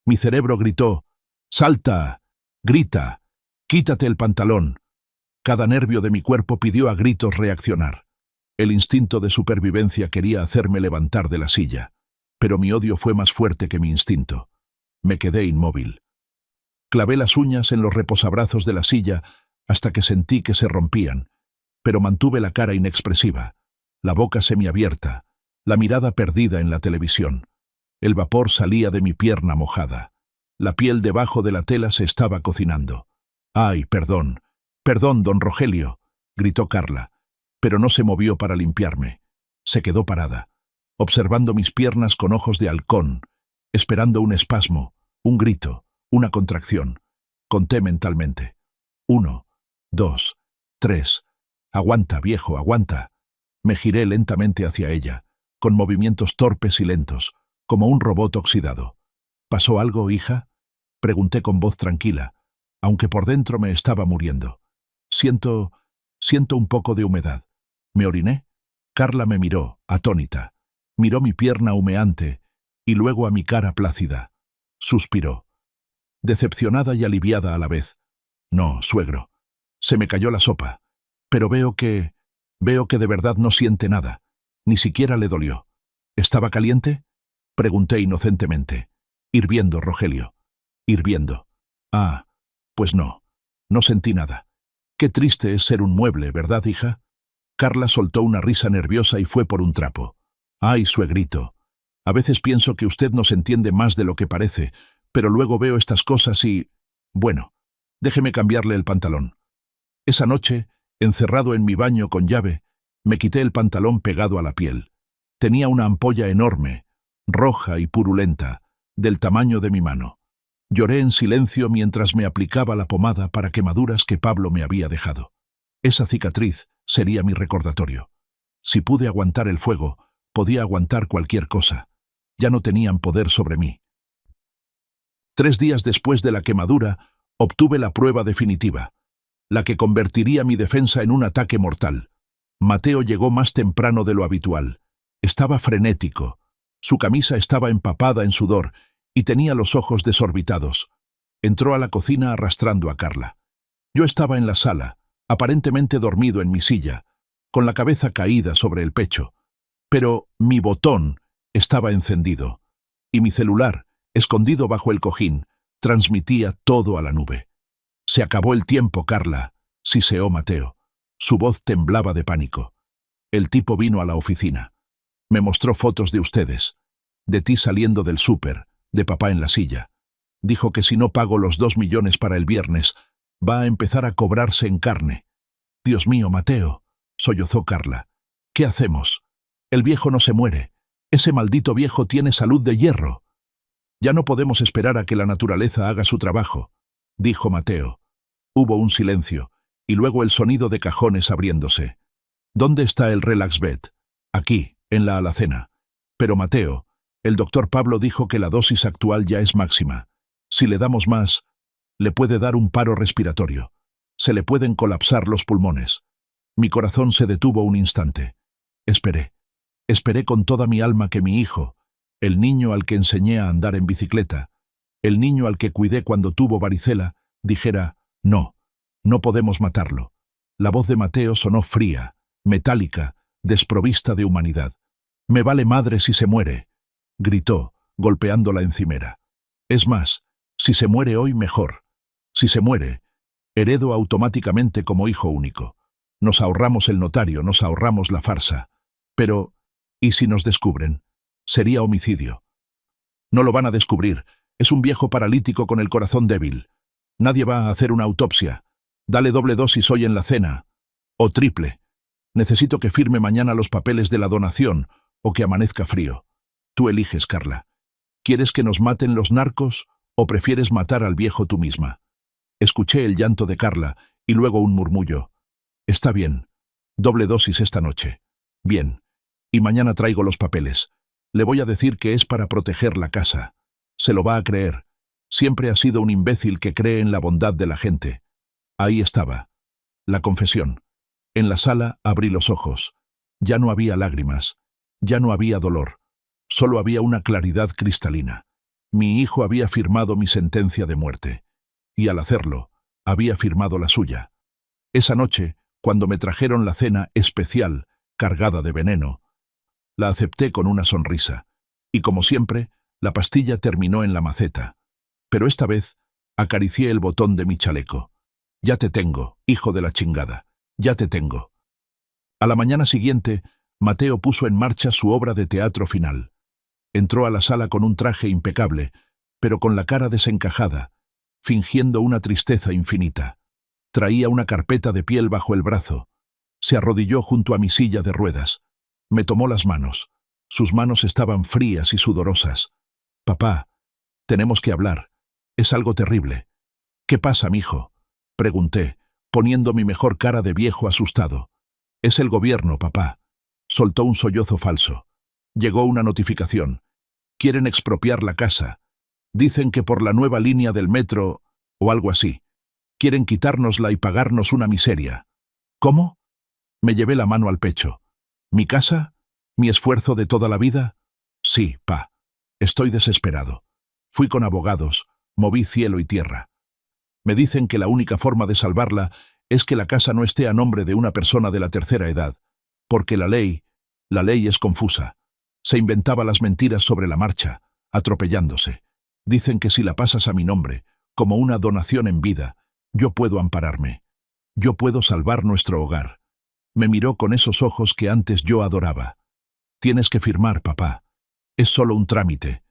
Mi cerebro gritó: «¡Salta! ¡Grita! ¡Quítate el pantalón!». Cada nervio de mi cuerpo pidió a gritos reaccionar. El instinto de supervivencia quería hacerme levantar de la silla. pero mi odio fue más fuerte que mi instinto. Me quedé inmóvil. Clavé las uñas en los reposabrazos de la silla hasta que sentí que se rompían, pero mantuve la cara inexpresiva, la boca semiabierta, la mirada perdida en la televisión. El vapor salía de mi pierna mojada. La piel debajo de la tela se estaba cocinando. «¡Ay, perdón! ¡Perdón, don Rogelio!», gritó Carla, pero no se movió para limpiarme. Se quedó parada, observando mis piernas con ojos de halcón, esperando un espasmo, un grito, una contracción. Conté mentalmente. 1, 2, 3. «Aguanta, viejo, aguanta». Me giré lentamente hacia ella, con movimientos torpes y lentos, como un robot oxidado. «¿Pasó algo, hija?», pregunté con voz tranquila, aunque por dentro me estaba muriendo. Siento un poco de humedad. ¿Me oriné?». Carla me miró, atónita. Miró mi pierna humeante y luego a mi cara plácida. Suspiró, decepcionada y aliviada a la vez. «No, suegro. Se me cayó la sopa. Pero veo que de verdad no siente nada. Ni siquiera le dolió». «¿Estaba caliente?», pregunté inocentemente. «Hirviendo, Rogelio. Hirviendo». «Ah, pues no. No sentí nada. Qué triste es ser un mueble, ¿verdad, hija?». Carla soltó una risa nerviosa y fue por un trapo. «Ay, suegrito. A veces pienso que usted nos entiende más de lo que parece, pero luego veo estas cosas y... Bueno, déjeme cambiarle el pantalón». Esa noche, encerrado en mi baño con llave, me quité el pantalón pegado a la piel. Tenía una ampolla enorme, roja y purulenta, del tamaño de mi mano. Lloré en silencio mientras me aplicaba la pomada para quemaduras que Pablo me había dejado. Esa cicatriz sería mi recordatorio. Si pude aguantar el fuego, podía aguantar cualquier cosa. Ya no tenían poder sobre mí. 3 días después de la quemadura, obtuve la prueba definitiva, la que convertiría mi defensa en un ataque mortal. Mateo llegó más temprano de lo habitual. Estaba frenético. Su camisa estaba empapada en sudor y tenía los ojos desorbitados. Entró a la cocina arrastrando a Carla. Yo estaba en la sala, aparentemente dormido en mi silla, con la cabeza caída sobre el pecho. Pero mi botón estaba encendido, y mi celular, escondido bajo el cojín, transmitía todo a la nube. «Se acabó el tiempo, Carla», siseó Mateo. Su voz temblaba de pánico. «El tipo vino a la oficina. Me mostró fotos de ustedes, de ti saliendo del súper, de papá en la silla. Dijo que si no pago los 2 millones para el viernes, va a empezar a cobrarse en carne». «Dios mío, Mateo», sollozó Carla. «¿Qué hacemos? El viejo no se muere. Ese maldito viejo tiene salud de hierro». «Ya no podemos esperar a que la naturaleza haga su trabajo», dijo Mateo. Hubo un silencio, y luego el sonido de cajones abriéndose. «¿Dónde está el relax bed?». «Aquí, en la alacena». «Pero Mateo, el doctor Pablo dijo que la dosis actual ya es máxima. Si le damos más, le puede dar un paro respiratorio. Se le pueden colapsar los pulmones». Mi corazón se detuvo un instante. Esperé. Esperé con toda mi alma que mi hijo, el niño al que enseñé a andar en bicicleta, el niño al que cuidé cuando tuvo varicela, dijera: «No, no podemos matarlo». La voz de Mateo sonó fría, metálica, desprovista de humanidad. «Me vale madre si se muere», gritó, golpeando la encimera. «Es más, si se muere hoy, mejor. Si se muere, heredo automáticamente como hijo único. Nos ahorramos el notario, nos ahorramos la farsa. Pero, ¿y si nos descubren? Sería homicidio». «No lo van a descubrir. Es un viejo paralítico con el corazón débil. Nadie va a hacer una autopsia. Dale doble dosis hoy en la cena. O triple. Necesito que firme mañana los papeles de la donación o que amanezca frío. Tú eliges, Carla. ¿Quieres que nos maten los narcos o prefieres matar al viejo tú misma?» Escuché el llanto de Carla y luego un murmullo. «Está bien. Doble dosis esta noche». «Bien. Y mañana traigo los papeles. Le voy a decir que es para proteger la casa. Se lo va a creer. Siempre ha sido un imbécil que cree en la bondad de la gente». Ahí estaba. La confesión. En la sala abrí los ojos. Ya no había lágrimas. Ya no había dolor. Solo había una claridad cristalina. Mi hijo había firmado mi sentencia de muerte. Y al hacerlo, había firmado la suya. Esa noche, cuando me trajeron la cena especial, cargada de veneno, la acepté con una sonrisa. Y como siempre, la pastilla terminó en la maceta. Pero esta vez acaricié el botón de mi chaleco. Ya te tengo, hijo de la chingada. Ya te tengo. A la mañana siguiente, Mateo puso en marcha su obra de teatro final. Entró a la sala con un traje impecable, pero con la cara desencajada, fingiendo una tristeza infinita. Traía una carpeta de piel bajo el brazo. Se arrodilló junto a mi silla de ruedas. Me tomó las manos. Sus manos estaban frías y sudorosas. «Papá, tenemos que hablar. Es algo terrible». «¿Qué pasa, mijo?», pregunté, poniendo mi mejor cara de viejo asustado. «Es el gobierno, papá». Soltó un sollozo falso. Llegó una notificación. Quieren expropiar la casa. Dicen que por la nueva línea del metro, o algo así. Quieren quitárnosla y pagarnos una miseria. ¿Cómo? Me llevé la mano al pecho. ¿Mi casa? ¿Mi esfuerzo de toda la vida? Sí, pa. Estoy desesperado. Fui con abogados, moví cielo y tierra. Me dicen que la única forma de salvarla es que la casa no esté a nombre de una persona de la tercera edad, porque la ley es confusa. Se inventaba las mentiras sobre la marcha, atropellándose. Dicen que si la pasas a mi nombre, como una donación en vida, yo puedo ampararme. Yo puedo salvar nuestro hogar. Me miró con esos ojos que antes yo adoraba. Tienes que firmar, papá. Es solo un trámite.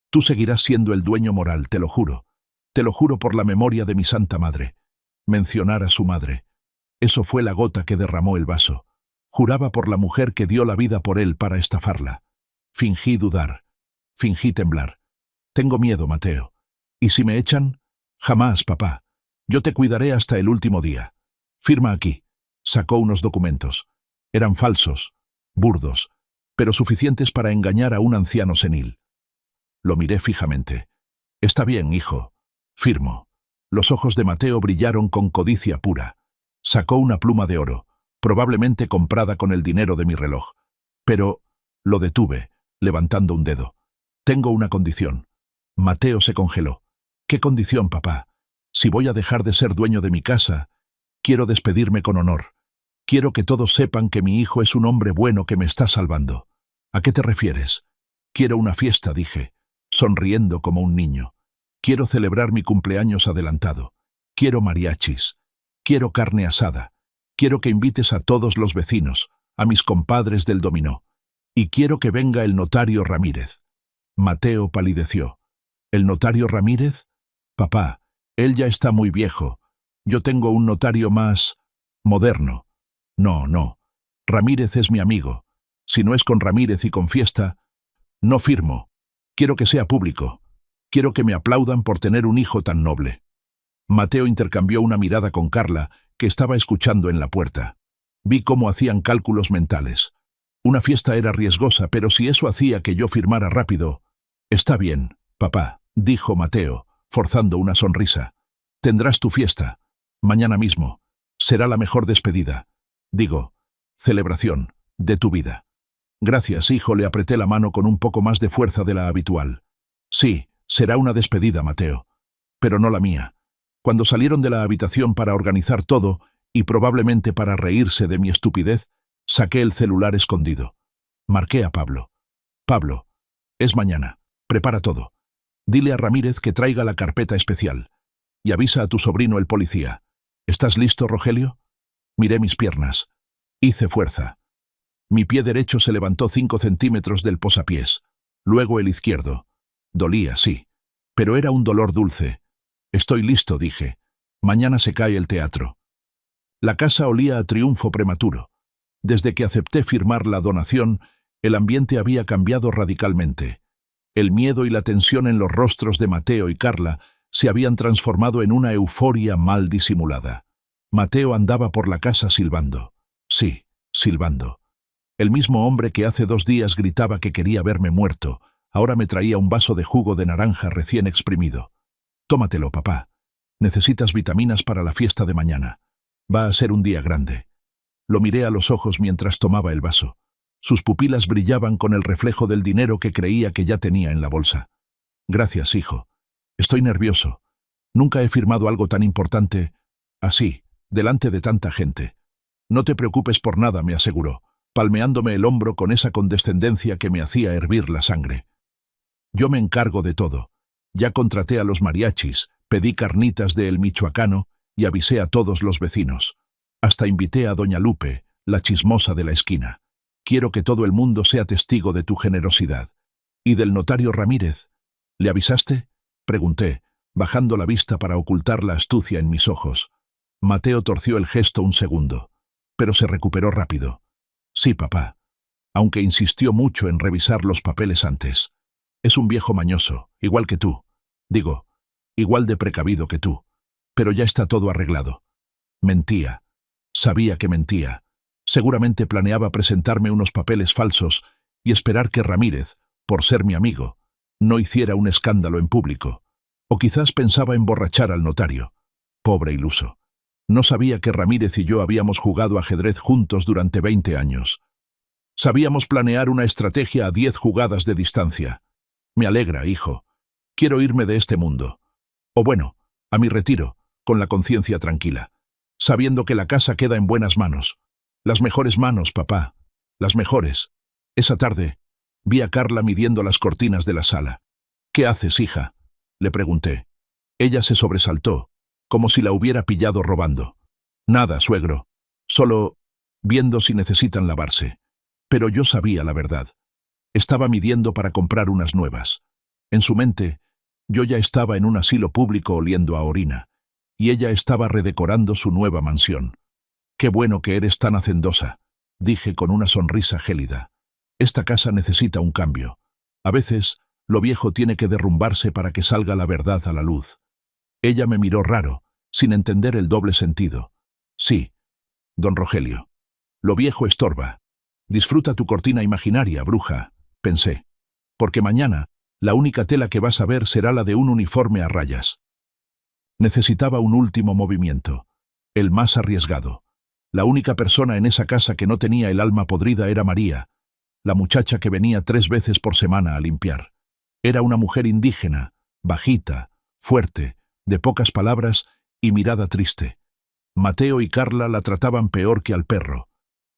Tú seguirás siendo el dueño moral, te lo juro. Te lo juro por la memoria de mi santa madre. Mencionar a su madre. Eso fue la gota que derramó el vaso. Juraba por la mujer que dio la vida por él para estafarla. Fingí dudar. Fingí temblar. Tengo miedo, Mateo. ¿Y si me echan? Jamás, papá. Yo te cuidaré hasta el último día. Firma aquí. Sacó unos documentos. Eran falsos, burdos, pero suficientes para engañar a un anciano senil. Lo miré fijamente. Está bien, hijo. Firmo. Los ojos de Mateo brillaron con codicia pura. Sacó una pluma de oro, probablemente comprada con el dinero de mi reloj. Pero lo detuve, levantando un dedo. Tengo una condición. Mateo se congeló. ¿Qué condición, papá? Si voy a dejar de ser dueño de mi casa, quiero despedirme con honor. Quiero que todos sepan que mi hijo es un hombre bueno que me está salvando. ¿A qué te refieres? Quiero una fiesta, dije, sonriendo como un niño. Quiero celebrar mi cumpleaños adelantado. Quiero mariachis. Quiero carne asada. Quiero que invites a todos los vecinos, a mis compadres del dominó. Y quiero que venga el notario Ramírez. Mateo palideció. ¿El notario Ramírez? Papá, él ya está muy viejo. Yo tengo un notario más moderno. No, no. Ramírez es mi amigo. Si no es con Ramírez y con fiesta, no firmo. Quiero que sea público. Quiero que me aplaudan por tener un hijo tan noble. Mateo intercambió una mirada con Carla, que estaba escuchando en la puerta. Vi cómo hacían cálculos mentales. Una fiesta era riesgosa, pero si eso hacía que yo firmara rápido... Está bien, papá, dijo Mateo, forzando una sonrisa. Tendrás tu fiesta. Mañana mismo. Será la mejor despedida. Digo, celebración, de tu vida. Gracias, hijo, le apreté la mano con un poco más de fuerza de la habitual. Sí, será una despedida, Mateo. Pero no la mía. Cuando salieron de la habitación para organizar todo, y probablemente para reírse de mi estupidez, saqué el celular escondido. Marqué a Pablo. Pablo, es mañana. Prepara todo. Dile a Ramírez que traiga la carpeta especial. Y avisa a tu sobrino el policía. ¿Estás listo, Rogelio? Miré mis piernas. Hice fuerza. Mi pie derecho se levantó 5 centímetros del posapiés. Luego el izquierdo. Dolía, sí. Pero era un dolor dulce. Estoy listo, dije. Mañana se cae el teatro. La casa olía a triunfo prematuro. Desde que acepté firmar la donación, el ambiente había cambiado radicalmente. El miedo y la tensión en los rostros de Mateo y Carla se habían transformado en una euforia mal disimulada. Mateo andaba por la casa silbando. Sí, silbando. El mismo hombre que hace 2 días gritaba que quería verme muerto, ahora me traía un vaso de jugo de naranja recién exprimido. Tómatelo, papá. Necesitas vitaminas para la fiesta de mañana. Va a ser un día grande. Lo miré a los ojos mientras tomaba el vaso. Sus pupilas brillaban con el reflejo del dinero que creía que ya tenía en la bolsa. Gracias, hijo. Estoy nervioso. Nunca he firmado algo tan importante así, delante de tanta gente. No te preocupes por nada, me aseguró, palmeándome el hombro con esa condescendencia que me hacía hervir la sangre. Yo me encargo de todo. Ya contraté a los mariachis, pedí carnitas de El Michoacano y avisé a todos los vecinos. Hasta invité a doña Lupe, la chismosa de la esquina. Quiero que todo el mundo sea testigo de tu generosidad. ¿Y del notario Ramírez? ¿Le avisaste? Pregunté, bajando la vista para ocultar la astucia en mis ojos. Mateo torció el gesto un segundo, pero se recuperó rápido. Sí, papá, aunque insistió mucho en revisar los papeles antes. Es un viejo mañoso, igual que tú. Digo, igual de precavido que tú. Pero ya está todo arreglado. Mentía. Sabía que mentía. Seguramente planeaba presentarme unos papeles falsos y esperar que Ramírez, por ser mi amigo, no hiciera un escándalo en público. O quizás pensaba emborrachar al notario. Pobre iluso. No sabía que Ramírez y yo habíamos jugado ajedrez juntos durante 20 años. Sabíamos planear una estrategia a 10 jugadas de distancia. Me alegra, hijo. Quiero irme de este mundo. O bueno, a mi retiro, con la conciencia tranquila, sabiendo que la casa queda en buenas manos. Las mejores manos, papá. Las mejores. Esa tarde, vi a Carla midiendo las cortinas de la sala. ¿Qué haces, hija?, le pregunté. Ella se sobresaltó, como si la hubiera pillado robando. Nada, suegro. Solo viendo si necesitan lavarse. Pero yo sabía la verdad. Estaba midiendo para comprar unas nuevas. En su mente, yo ya estaba en un asilo público oliendo a orina, y ella estaba redecorando su nueva mansión. «Qué bueno que eres tan hacendosa», dije con una sonrisa gélida. «Esta casa necesita un cambio. A veces, lo viejo tiene que derrumbarse para que salga la verdad a la luz». Ella me miró raro, sin entender el doble sentido. «Sí, don Rogelio. Lo viejo estorba. Disfruta tu cortina imaginaria, bruja», pensé. «Porque mañana, la única tela que vas a ver será la de un uniforme a rayas». Necesitaba un último movimiento, el más arriesgado. La única persona en esa casa que no tenía el alma podrida era María, la muchacha que venía 3 veces por semana a limpiar. Era una mujer indígena, bajita, fuerte, de pocas palabras y mirada triste. Mateo y Carla la trataban peor que al perro.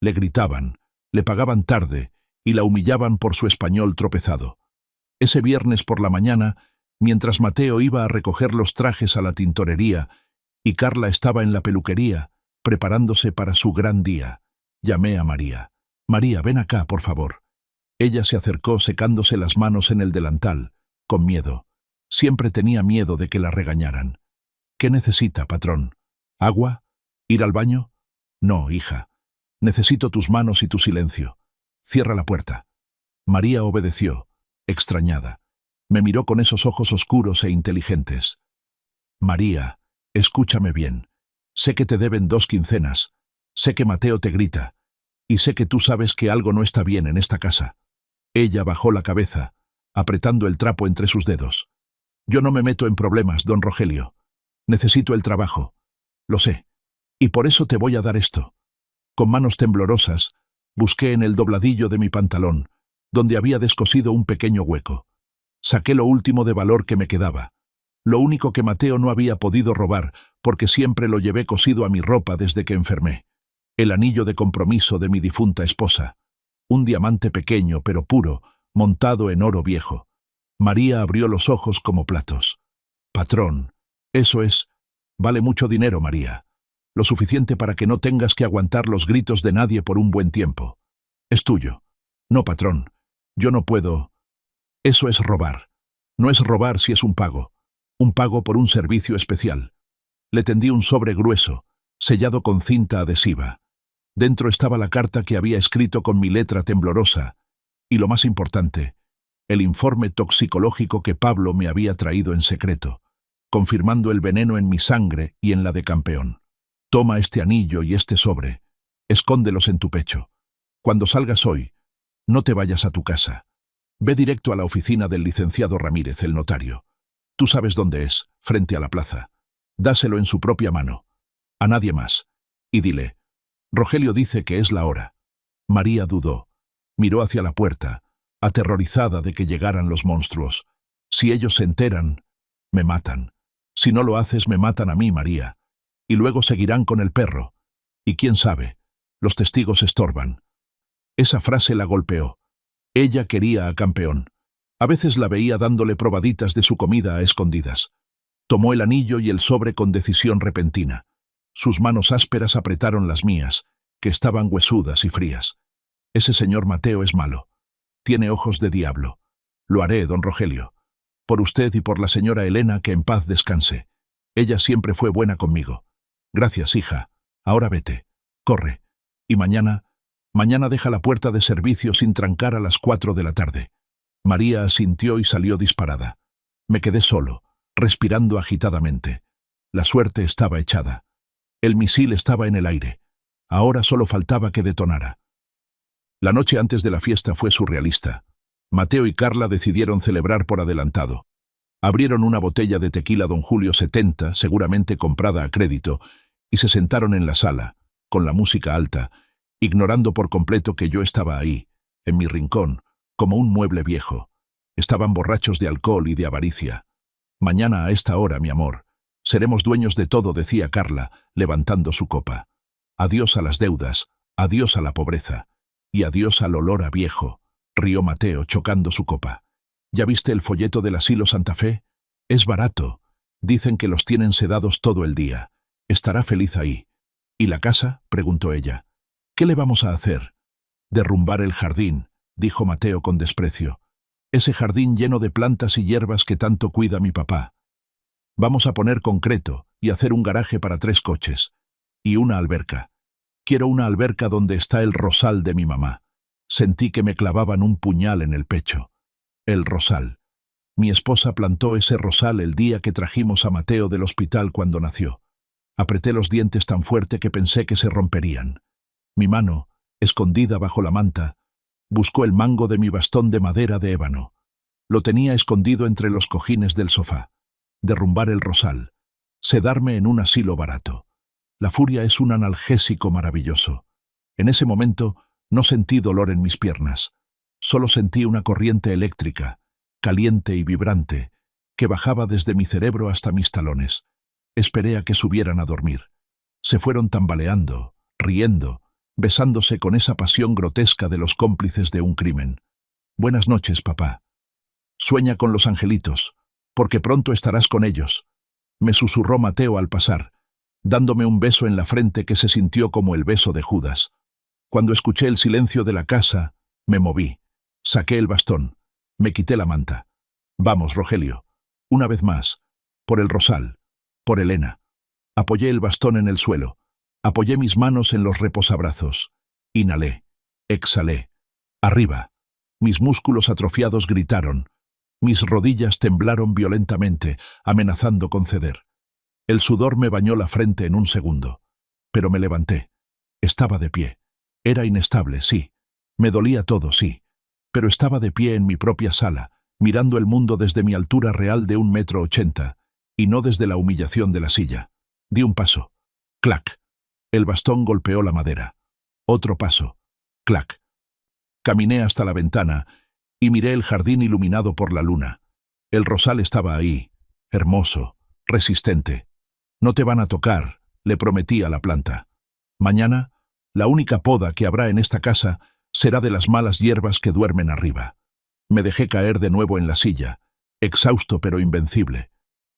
Le gritaban, le pagaban tarde y la humillaban por su español tropezado. Ese viernes por la mañana, mientras Mateo iba a recoger los trajes a la tintorería y Carla estaba en la peluquería, preparándose para su gran día, llamé a María. «María, ven acá, por favor». Ella se acercó secándose las manos en el delantal, con miedo. Siempre tenía miedo de que la regañaran. «¿Qué necesita, patrón? ¿Agua? ¿Ir al baño?» «No, hija. Necesito tus manos y tu silencio. Cierra la puerta». María obedeció, extrañada. Me miró con esos ojos oscuros e inteligentes. «María, escúchame bien. Sé que te deben 2 quincenas. Sé que Mateo te grita. Y sé que tú sabes que algo no está bien en esta casa». Ella bajó la cabeza, apretando el trapo entre sus dedos. «Yo no me meto en problemas, don Rogelio. Necesito el trabajo. Lo sé. Y por eso te voy a dar esto». Con manos temblorosas, busqué en el dobladillo de mi pantalón, donde había descosido un pequeño hueco. Saqué lo último de valor que me quedaba. Lo único que Mateo no había podido robar, porque siempre lo llevé cosido a mi ropa desde que enfermé. El anillo de compromiso de mi difunta esposa. Un diamante pequeño pero puro, montado en oro viejo. María abrió los ojos como platos. «Patrón, eso es. Vale mucho dinero, María. Lo suficiente para que no tengas que aguantar los gritos de nadie por un buen tiempo. Es tuyo». «No, patrón. Yo no puedo». «Eso es robar. No es robar si es un pago. Un pago por un servicio especial». Le tendí un sobre grueso, sellado con cinta adhesiva. Dentro estaba la carta que había escrito con mi letra temblorosa, y lo más importante, el informe toxicológico que Pablo me había traído en secreto, confirmando el veneno en mi sangre y en la de Campeón. «Toma este anillo y este sobre. Escóndelos en tu pecho. Cuando salgas hoy, no te vayas a tu casa. Ve directo a la oficina del licenciado Ramírez, el notario. Tú sabes dónde es, frente a la plaza. Dáselo en su propia mano. A nadie más. Y dile, Rogelio dice que es la hora». María dudó. Miró hacia la puerta, aterrorizada de que llegaran los monstruos. «Si ellos se enteran, me matan. Si no lo haces, me matan a mí, María. Y luego seguirán con el perro. Y quién sabe, los testigos estorban». Esa frase la golpeó. Ella quería a Campeón. A veces la veía dándole probaditas de su comida a escondidas. Tomó el anillo y el sobre con decisión repentina. Sus manos ásperas apretaron las mías, que estaban huesudas y frías. Ese señor Mateo es malo. Tiene ojos de diablo. Lo haré, don Rogelio. Por usted y por la señora Elena, que en paz descanse. Ella siempre fue buena conmigo. Gracias, hija. Ahora vete. Corre. Y mañana deja la puerta de servicio sin trancar a las 4 de la tarde. María asintió y salió disparada. Me quedé solo, respirando agitadamente. La suerte estaba echada. El misil estaba en el aire. Ahora solo faltaba que detonara. La noche antes de la fiesta fue surrealista. Mateo y Carla decidieron celebrar por adelantado. Abrieron una botella de tequila Don Julio 70, seguramente comprada a crédito, y se sentaron en la sala, con la música alta, ignorando por completo que yo estaba ahí, en mi rincón, como un mueble viejo. Estaban borrachos de alcohol y de avaricia. Mañana a esta hora, mi amor, seremos dueños de todo, decía Carla, levantando su copa. Adiós a las deudas, adiós a la pobreza, y adiós al olor a viejo, rió Mateo, chocando su copa. ¿Ya viste el folleto del asilo Santa Fe? Es barato. Dicen que los tienen sedados todo el día. Estará feliz ahí. ¿Y la casa?, preguntó ella. ¿Qué le vamos a hacer? Derrumbar el jardín, dijo Mateo con desprecio. Ese jardín lleno de plantas y hierbas que tanto cuida mi papá. Vamos a poner concreto y hacer un garaje para 3 coches. Y una alberca. Quiero una alberca donde está el rosal de mi mamá. Sentí que me clavaban un puñal en el pecho. El rosal. Mi esposa plantó ese rosal el día que trajimos a Mateo del hospital cuando nació. Apreté los dientes tan fuerte que pensé que se romperían. Mi mano, escondida bajo la manta, buscó el mango de mi bastón de madera de ébano. Lo tenía escondido entre los cojines del sofá. Derrumbar el rosal. Sedarme en un asilo barato. La furia es un analgésico maravilloso. En ese momento no sentí dolor en mis piernas. Solo sentí una corriente eléctrica, caliente y vibrante, que bajaba desde mi cerebro hasta mis talones. Esperé a que subieran a dormir. Se fueron tambaleando, riendo, besándose con esa pasión grotesca de los cómplices de un crimen. Buenas noches, papá. Sueña con los angelitos, porque pronto estarás con ellos, me susurró Mateo al pasar, dándome un beso en la frente que se sintió como el beso de Judas. Cuando escuché el silencio de la casa, me moví, saqué el bastón, me quité la manta. Vamos, Rogelio, una vez más, por el rosal, por Elena. Apoyé el bastón en el suelo, apoyé mis manos en los reposabrazos, inhalé, exhalé, arriba. Mis músculos atrofiados gritaron, mis rodillas temblaron violentamente, amenazando con ceder. El sudor me bañó la frente en un segundo, pero me levanté. Estaba de pie. Era inestable, sí. Me dolía todo, sí. Pero estaba de pie en mi propia sala, mirando el mundo desde mi altura real de 1,80 m, y no desde la humillación de la silla. Di un paso. Clac. El bastón golpeó la madera. Otro paso. Clac. Caminé hasta la ventana y miré el jardín iluminado por la luna. El rosal estaba ahí, hermoso, resistente. No te van a tocar, le prometí a la planta. Mañana, la única poda que habrá en esta casa será de las malas hierbas que duermen arriba. Me dejé caer de nuevo en la silla, exhausto pero invencible.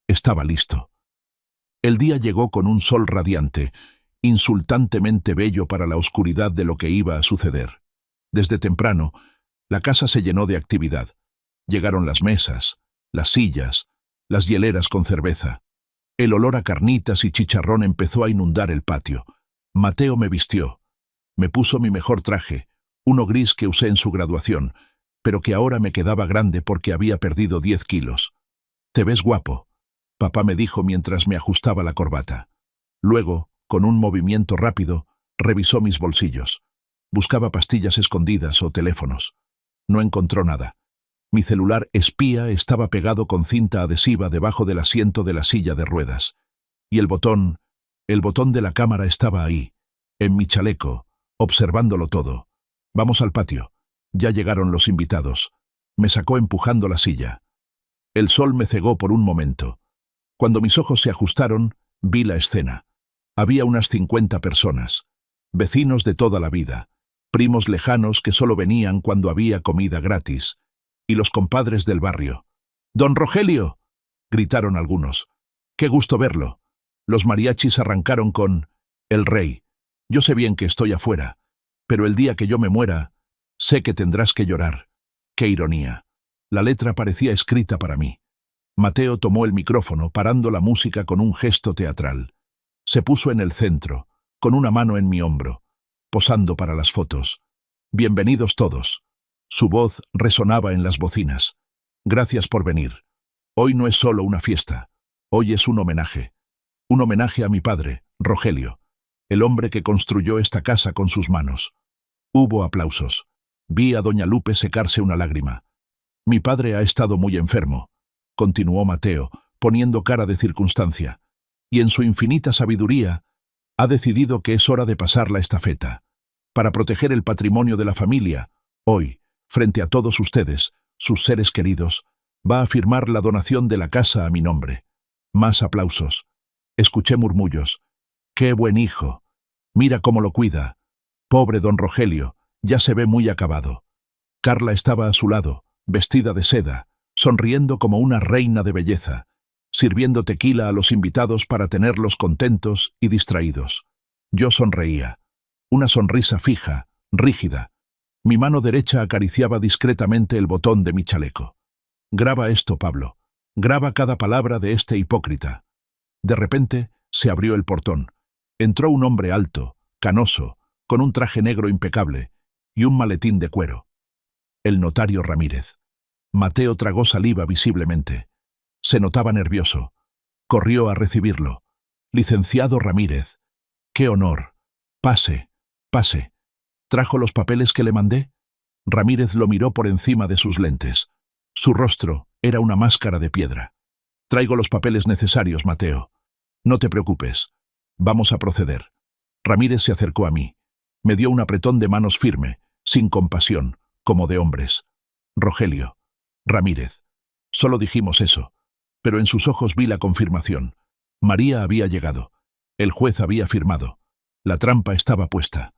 Estaba listo. El día llegó con un sol radiante, insultantemente bello para la oscuridad de lo que iba a suceder. Desde temprano, la casa se llenó de actividad. Llegaron las mesas, las sillas, las hieleras con cerveza. El olor a carnitas y chicharrón empezó a inundar el patio. Mateo me vistió. Me puso mi mejor traje, uno gris que usé en su graduación, pero que ahora me quedaba grande porque había perdido 10 kilos. «Te ves guapo», papá me dijo mientras me ajustaba la corbata. Luego, con un movimiento rápido, revisó mis bolsillos. Buscaba pastillas escondidas o teléfonos. No encontró nada. Mi celular espía estaba pegado con cinta adhesiva debajo del asiento de la silla de ruedas. Y el botón de la cámara estaba ahí, en mi chaleco, observándolo todo. Vamos al patio. Ya llegaron los invitados. Me sacó empujando la silla. El sol me cegó por un momento. Cuando mis ojos se ajustaron, vi la escena. Había unas 50 personas. Vecinos de toda la vida. Primos lejanos que solo venían cuando había comida gratis. Y los compadres del barrio. «¡Don Rogelio!», gritaron algunos. «¡Qué gusto verlo!». Los mariachis arrancaron con «El Rey». «Yo sé bien que estoy afuera, pero el día que yo me muera, sé que tendrás que llorar». ¡Qué ironía! La letra parecía escrita para mí. Mateo tomó el micrófono, parando la música con un gesto teatral. Se puso en el centro, con una mano en mi hombro, posando para las fotos. «Bienvenidos todos». Su voz resonaba en las bocinas. «Gracias por venir. Hoy no es solo una fiesta, hoy es un homenaje. Un homenaje a mi padre, Rogelio, el hombre que construyó esta casa con sus manos». Hubo aplausos. Vi a doña Lupe secarse una lágrima. «Mi padre ha estado muy enfermo», continuó Mateo, poniendo cara de circunstancia, «y en su infinita sabiduría ha decidido que es hora de pasar la estafeta. Para proteger el patrimonio de la familia, hoy, frente a todos ustedes, sus seres queridos, va a firmar la donación de la casa a mi nombre». Más aplausos. Escuché murmullos. «¡Qué buen hijo! Mira cómo lo cuida. Pobre don Rogelio, ya se ve muy acabado». Carla estaba a su lado, vestida de seda, sonriendo como una reina de belleza, sirviendo tequila a los invitados para tenerlos contentos y distraídos. Yo sonreía. Una sonrisa fija, rígida. Mi mano derecha acariciaba discretamente el botón de mi chaleco. «Graba esto, Pablo. Graba cada palabra de este hipócrita». De repente se abrió el portón. Entró un hombre alto, canoso, con un traje negro impecable y un maletín de cuero. El notario Ramírez. Mateo tragó saliva visiblemente. Se notaba nervioso. Corrió a recibirlo. «Licenciado Ramírez. ¡Qué honor! Pase, pase. ¿Trajo los papeles que le mandé?». Ramírez lo miró por encima de sus lentes. Su rostro era una máscara de piedra. «Traigo los papeles necesarios, Mateo. No te preocupes. Vamos a proceder». Ramírez se acercó a mí. Me dio un apretón de manos firme, sin compasión, como de hombres. «Rogelio. Ramírez». Solo dijimos eso, pero en sus ojos vi la confirmación. María había llegado. El juez había firmado. La trampa estaba puesta.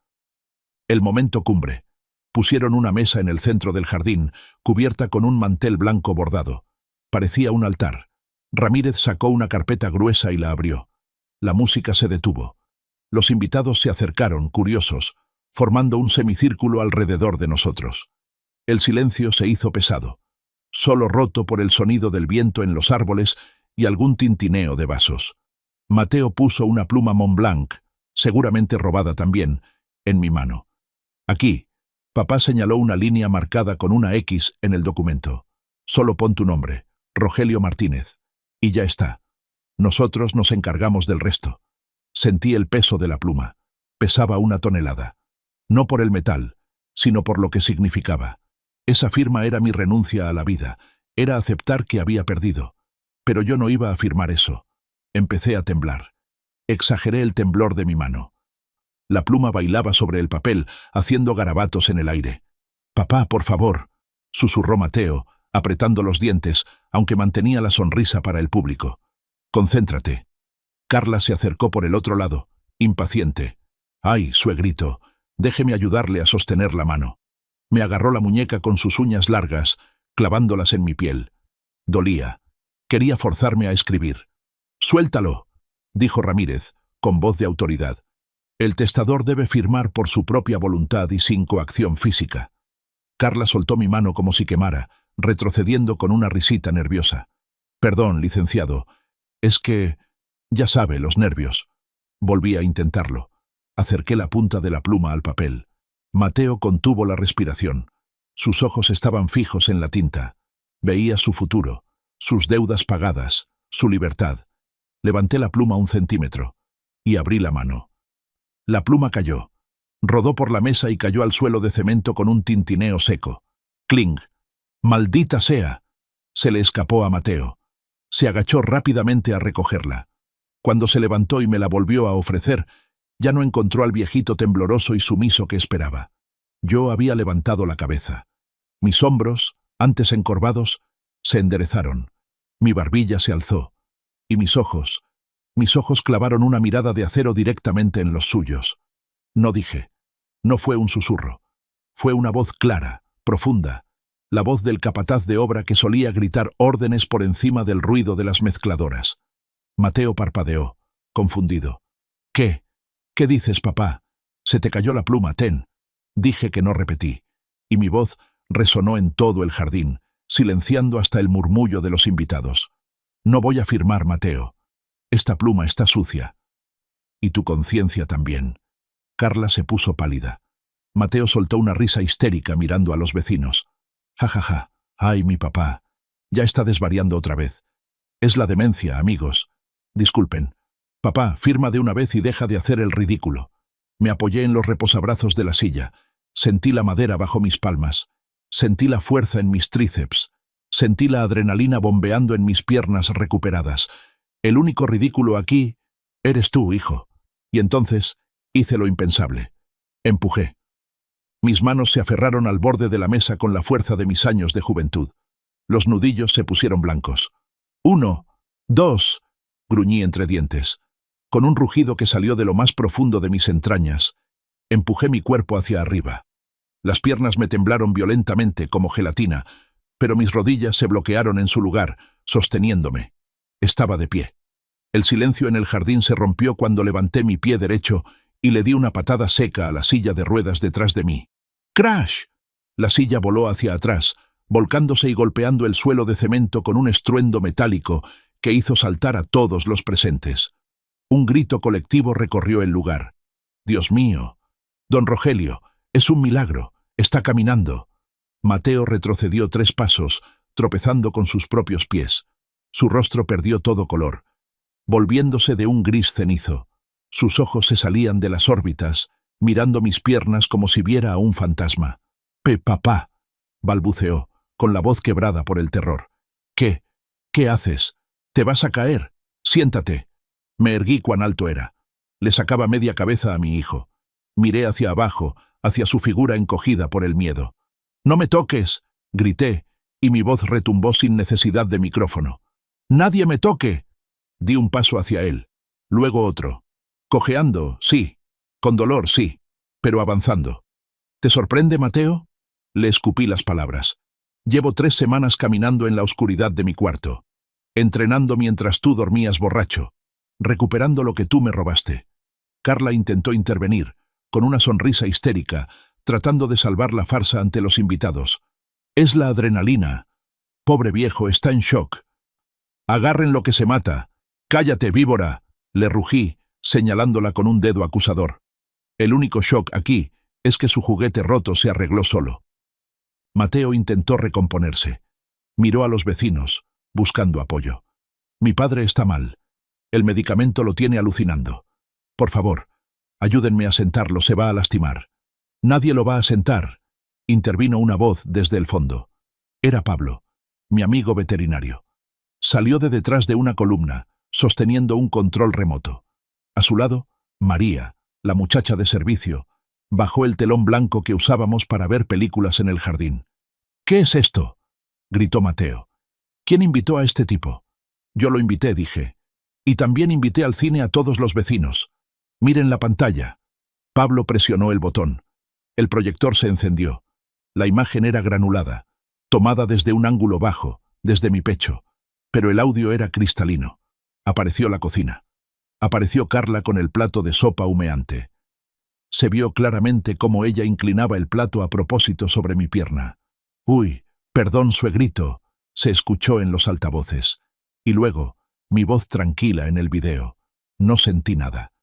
El momento cumbre. Pusieron una mesa en el centro del jardín, cubierta con un mantel blanco bordado. Parecía un altar. Ramírez sacó una carpeta gruesa y la abrió. La música se detuvo. Los invitados se acercaron, curiosos, formando un semicírculo alrededor de nosotros. El silencio se hizo pesado, solo roto por el sonido del viento en los árboles y algún tintineo de vasos. Mateo puso una pluma Montblanc, seguramente robada también, en mi mano. «Aquí». Papá señaló una línea marcada con una X en el documento. «Solo pon tu nombre, Rogelio Martínez. Y ya está. Nosotros nos encargamos del resto». Sentí el peso de la pluma. Pesaba 1 tonelada. No por el metal, sino por lo que significaba. Esa firma era mi renuncia a la vida, era aceptar que había perdido. Pero yo no iba a firmar eso. Empecé a temblar. Exageré el temblor de mi mano. La pluma bailaba sobre el papel, haciendo garabatos en el aire. «Papá, por favor», susurró Mateo, apretando los dientes, aunque mantenía la sonrisa para el público. «Concéntrate». Carla se acercó por el otro lado, impaciente. «Ay, suegrito, déjeme ayudarle a sostener la mano». Me agarró la muñeca con sus uñas largas, clavándolas en mi piel. Dolía. Quería forzarme a escribir. «Suéltalo», dijo Ramírez, con voz de autoridad. «El testador debe firmar por su propia voluntad y sin coacción física». Carla soltó mi mano como si quemara, retrocediendo con una risita nerviosa. «Perdón, licenciado. Es que... ya sabe, los nervios». Volví a intentarlo. Acerqué la punta de la pluma al papel. Mateo contuvo la respiración. Sus ojos estaban fijos en la tinta. Veía su futuro, sus deudas pagadas, su libertad. Levanté la pluma 1 centímetro y abrí la mano. La pluma cayó. Rodó por la mesa y cayó al suelo de cemento con un tintineo seco. ¡Cling! ¡Maldita sea!, se le escapó a Mateo. Se agachó rápidamente a recogerla. Cuando se levantó y me la volvió a ofrecer, ya no encontró al viejito tembloroso y sumiso que esperaba. Yo había levantado la cabeza. Mis hombros, antes encorvados, se enderezaron. Mi barbilla se alzó. Y mis ojos clavaron una mirada de acero directamente en los suyos. No dije. No fue un susurro. Fue una voz clara, profunda, la voz del capataz de obra que solía gritar órdenes por encima del ruido de las mezcladoras. Mateo parpadeó, confundido. «¿Qué? ¿Qué dices, papá? Se te cayó la pluma, ten». Dije que no repetí, y mi voz resonó en todo el jardín, silenciando hasta el murmullo de los invitados. «No voy a firmar, Mateo. Esta pluma está sucia. Y tu conciencia también». Carla se puso pálida. Mateo soltó una risa histérica mirando a los vecinos. «Ja, ja, ja. Ay, mi papá. Ya está desvariando otra vez. Es la demencia, amigos. Disculpen. Papá, firma de una vez y deja de hacer el ridículo». Me apoyé en los reposabrazos de la silla. Sentí la madera bajo mis palmas. Sentí la fuerza en mis tríceps. Sentí la adrenalina bombeando en mis piernas recuperadas. El único ridículo aquí eres tú, hijo. Y entonces hice lo impensable. Empujé. Mis manos se aferraron al borde de la mesa con la fuerza de mis años de juventud. Los nudillos se pusieron blancos. «1, 2», gruñí entre dientes. Con un rugido que salió de lo más profundo de mis entrañas, empujé mi cuerpo hacia arriba. Las piernas me temblaron violentamente como gelatina, pero mis rodillas se bloquearon en su lugar, sosteniéndome. Estaba de pie. El silencio en el jardín se rompió cuando levanté mi pie derecho y le di una patada seca a la silla de ruedas detrás de mí. ¡Crash! La silla voló hacia atrás, volcándose y golpeando el suelo de cemento con un estruendo metálico que hizo saltar a todos los presentes. Un grito colectivo recorrió el lugar. «Dios mío! Don Rogelio, es un milagro, está caminando». Mateo retrocedió 3 pasos, tropezando con sus propios pies. Su rostro perdió todo color, volviéndose de un gris cenizo. Sus ojos se salían de las órbitas, mirando mis piernas como si viera a un fantasma. «Papá», balbuceó, con la voz quebrada por el terror. «¿Qué? ¿Qué haces? ¿Te vas a caer? Siéntate». Me erguí cuán alto era. Le sacaba media cabeza a mi hijo. Miré hacia abajo, hacia su figura encogida por el miedo. «¡No me toques!», grité, y mi voz retumbó sin necesidad de micrófono. «¡Nadie me toque!». Di un paso hacia él, luego otro. Cojeando, sí. Con dolor, sí. Pero avanzando. «¿Te sorprende, Mateo?». Le escupí las palabras. «Llevo 3 semanas caminando en la oscuridad de mi cuarto, entrenando mientras tú dormías borracho, recuperando lo que tú me robaste». Carla intentó intervenir, con una sonrisa histérica, tratando de salvar la farsa ante los invitados. «Es la adrenalina. Pobre viejo, está en shock». «Agarren lo que se mata». «Cállate, víbora», le rugí, señalándola con un dedo acusador. «El único shock aquí es que su juguete roto se arregló solo». Mateo intentó recomponerse. Miró a los vecinos, buscando apoyo. «Mi padre está mal. El medicamento lo tiene alucinando. Por favor, ayúdenme a sentarlo, se va a lastimar». «Nadie lo va a sentar», intervino una voz desde el fondo. Era Pablo, mi amigo veterinario. Salió de detrás de una columna, sosteniendo un control remoto. A su lado, María, la muchacha de servicio, bajó el telón blanco que usábamos para ver películas en el jardín. «¿Qué es esto?», gritó Mateo. «¿Quién invitó a este tipo?». «Yo lo invité», dije. «Y también invité al cine a todos los vecinos. Miren la pantalla». Pablo presionó el botón. El proyector se encendió. La imagen era granulada, tomada desde un ángulo bajo, desde mi pecho, pero el audio era cristalino. Apareció la cocina. Apareció Carla con el plato de sopa humeante. Se vio claramente cómo ella inclinaba el plato a propósito sobre mi pierna. «Uy, perdón, suegrito», se escuchó en los altavoces. Y luego, mi voz tranquila en el video. No sentí nada.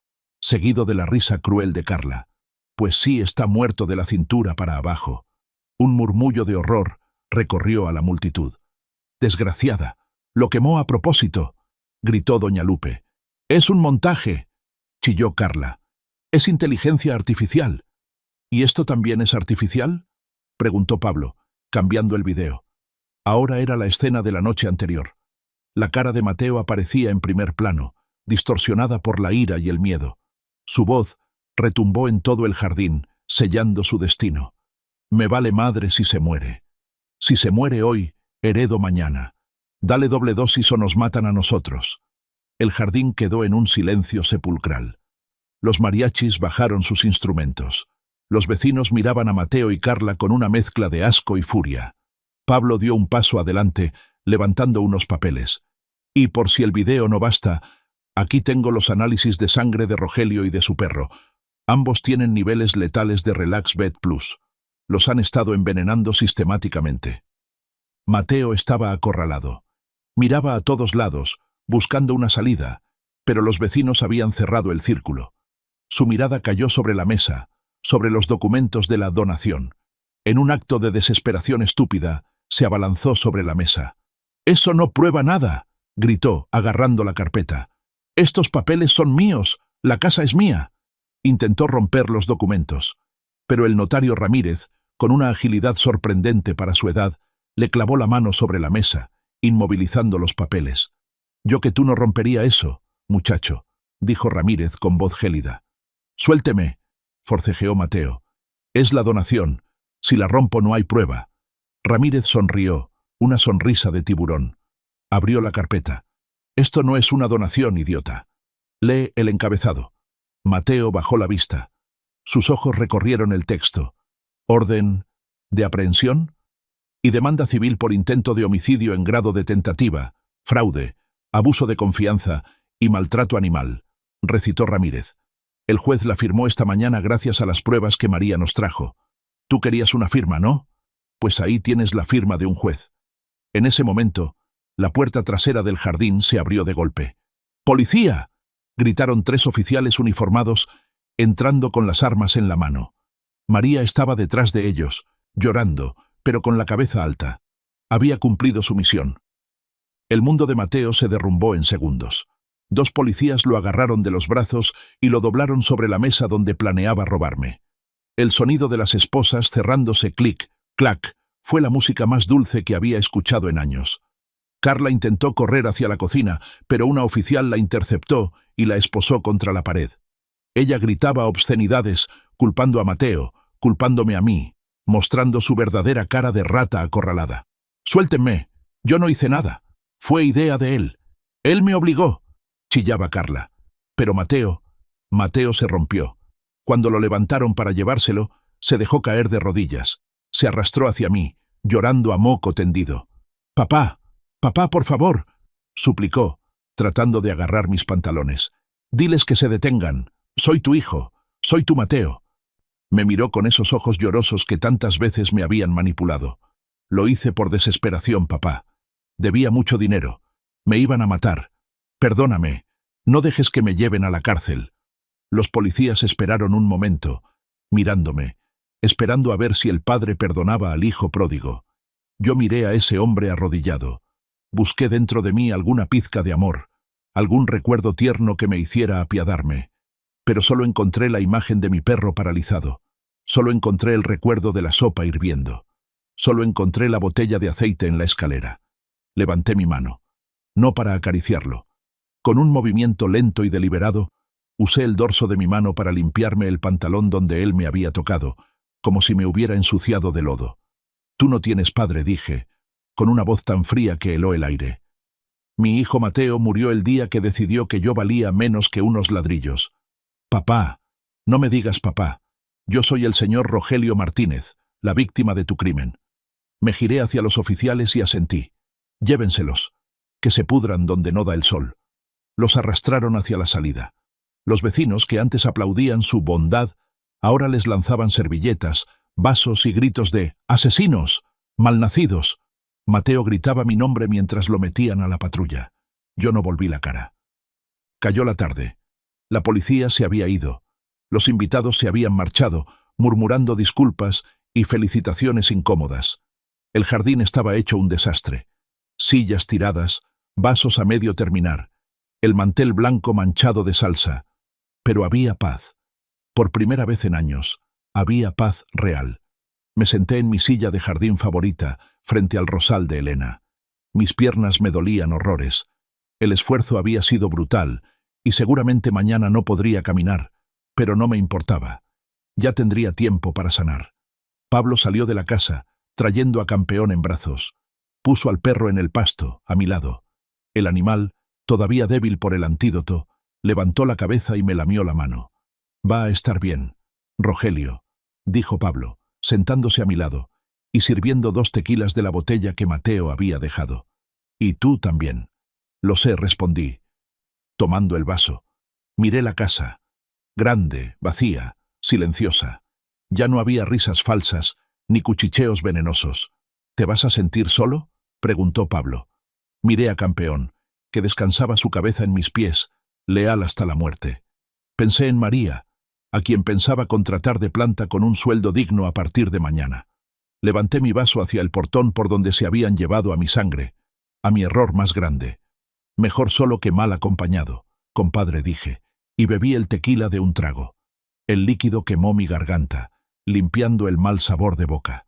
Seguido de la risa cruel de Carla. «Pues sí, está muerto de la cintura para abajo». Un murmullo de horror recorrió a la multitud. «Desgraciada, lo quemó a propósito», gritó doña Lupe. «Es un montaje», chilló Carla. «Es inteligencia artificial». «¿Y esto también es artificial?», preguntó Pablo, cambiando el video. Ahora era la escena de la noche anterior. La cara de Mateo aparecía en primer plano, distorsionada por la ira y el miedo. Su voz retumbó en todo el jardín, sellando su destino. «Me vale madre si se muere. Si se muere hoy, heredo mañana. Dale doble dosis o nos matan a nosotros». El jardín quedó en un silencio sepulcral. Los mariachis bajaron sus instrumentos. Los vecinos miraban a Mateo y Carla con una mezcla de asco y furia. Pablo dio un paso adelante, levantando unos papeles. Y por si el video no basta, aquí tengo los análisis de sangre de Rogelio y de su perro. Ambos tienen niveles letales de Relax Bet Plus. Los han estado envenenando sistemáticamente. Mateo estaba acorralado. Miraba a todos lados, buscando una salida, pero los vecinos habían cerrado el círculo. Su mirada cayó sobre la mesa, sobre los documentos de la donación. En un acto de desesperación estúpida, se abalanzó sobre la mesa. «¡Eso no prueba nada!», gritó, agarrando la carpeta. «Estos papeles son míos, la casa es mía». Intentó romper los documentos, pero el notario Ramírez, con una agilidad sorprendente para su edad, le clavó la mano sobre la mesa, inmovilizando los papeles. «Yo que tú no rompería eso, muchacho», dijo Ramírez con voz gélida. «Suélteme», forcejeó Mateo. «Es la donación. Si la rompo no hay prueba». Ramírez sonrió, una sonrisa de tiburón. Abrió la carpeta. «Esto no es una donación, idiota. Lee el encabezado». Mateo bajó la vista. Sus ojos recorrieron el texto. «Orden de aprehensión y demanda civil por intento de homicidio en grado de tentativa, fraude, abuso de confianza y maltrato animal», recitó Ramírez. «El juez la firmó esta mañana gracias a las pruebas que María nos trajo. Tú querías una firma, ¿no? Pues ahí tienes la firma de un juez». En ese momento, la puerta trasera del jardín se abrió de golpe. «¡Policía!», gritaron 3 oficiales uniformados, entrando con las armas en la mano. María estaba detrás de ellos, llorando, pero con la cabeza alta. Había cumplido su misión. El mundo de Mateo se derrumbó en segundos. 2 policías lo agarraron de los brazos y lo doblaron sobre la mesa donde planeaba robarme. El sonido de las esposas cerrándose clic, clac, fue la música más dulce que había escuchado en años. Carla intentó correr hacia la cocina, pero una oficial la interceptó y la esposó contra la pared. Ella gritaba obscenidades, culpando a Mateo, culpándome a mí, mostrando su verdadera cara de rata acorralada. «Suéltenme, yo no hice nada. Fue idea de él. Él me obligó», chillaba Carla. Pero Mateo se rompió. Cuando lo levantaron para llevárselo, se dejó caer de rodillas. Se arrastró hacia mí, llorando a moco tendido. «Papá, papá, por favor», suplicó, tratando de agarrar mis pantalones. «Diles que se detengan. Soy tu hijo. Soy tu Mateo». Me miró con esos ojos llorosos que tantas veces me habían manipulado. «Lo hice por desesperación, papá. Debía mucho dinero. Me iban a matar. Perdóname. No dejes que me lleven a la cárcel». Los policías esperaron un momento, mirándome, esperando a ver si el padre perdonaba al hijo pródigo. Yo miré a ese hombre arrodillado. Busqué dentro de mí alguna pizca de amor, algún recuerdo tierno que me hiciera apiadarme. Pero solo encontré la imagen de mi perro paralizado. Solo encontré el recuerdo de la sopa hirviendo. Solo encontré la botella de aceite en la escalera. Levanté mi mano, no para acariciarlo. Con un movimiento lento y deliberado, usé el dorso de mi mano para limpiarme el pantalón donde él me había tocado, como si me hubiera ensuciado de lodo. «Tú no tienes padre», dije, con una voz tan fría que heló el aire. «Mi hijo Mateo murió el día que decidió que yo valía menos que unos ladrillos». «Papá, no me digas papá. Yo soy el señor Rogelio Martínez, la víctima de tu crimen». Me giré hacia los oficiales y asentí. «Llévenselos, que se pudran donde no da el sol». Los arrastraron hacia la salida. Los vecinos, que antes aplaudían su bondad, ahora les lanzaban servilletas, vasos y gritos de «¡Asesinos! ¡Malnacidos!». Mateo gritaba mi nombre mientras lo metían a la patrulla. Yo no volví la cara. Cayó la tarde. La policía se había ido. Los invitados se habían marchado, murmurando disculpas y felicitaciones incómodas. El jardín estaba hecho un desastre. Sillas tiradas, vasos a medio terminar, el mantel blanco manchado de salsa. Pero había paz. Por primera vez en años, había paz real. Me senté en mi silla de jardín favorita, frente al rosal de Elena. Mis piernas me dolían horrores. El esfuerzo había sido brutal, y seguramente mañana no podría caminar, pero no me importaba. Ya tendría tiempo para sanar. Pablo salió de la casa, trayendo a Campeón en brazos. Puso al perro en el pasto, a mi lado. El animal, todavía débil por el antídoto, levantó la cabeza y me lamió la mano. «Va a estar bien, Rogelio», dijo Pablo, sentándose a mi lado, y sirviendo 2 tequilas de la botella que Mateo había dejado. «Y tú también». «Lo sé», respondí, tomando el vaso. Miré la casa, grande, vacía, silenciosa. Ya no había risas falsas, ni cuchicheos venenosos. «¿Te vas a sentir solo?», preguntó Pablo. Miré a Campeón, que descansaba su cabeza en mis pies, leal hasta la muerte. Pensé en María, a quien pensaba contratar de planta con un sueldo digno a partir de mañana. Levanté mi vaso hacia el portón por donde se habían llevado a mi sangre, a mi error más grande. «Mejor solo que mal acompañado», compadre, dije, y bebí el tequila de un trago. El líquido quemó mi garganta, limpiando el mal sabor de boca.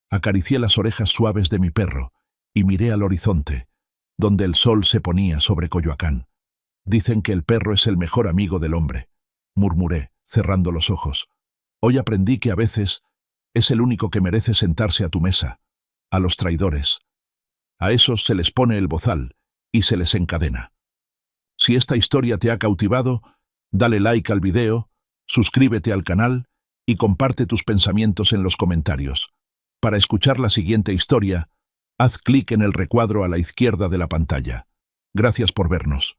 Acaricié las orejas suaves de mi perro y miré al horizonte, donde el sol se ponía sobre Coyoacán. «Dicen que el perro es el mejor amigo del hombre», murmuré, cerrando los ojos. «Hoy aprendí que a veces es el único que merece sentarse a tu mesa. A los traidores. A esos se les pone el bozal y se les encadena». Si esta historia te ha cautivado, dale like al video, suscríbete al canal y comparte tus pensamientos en los comentarios. Para escuchar la siguiente historia, haz clic en el recuadro a la izquierda de la pantalla. Gracias por vernos.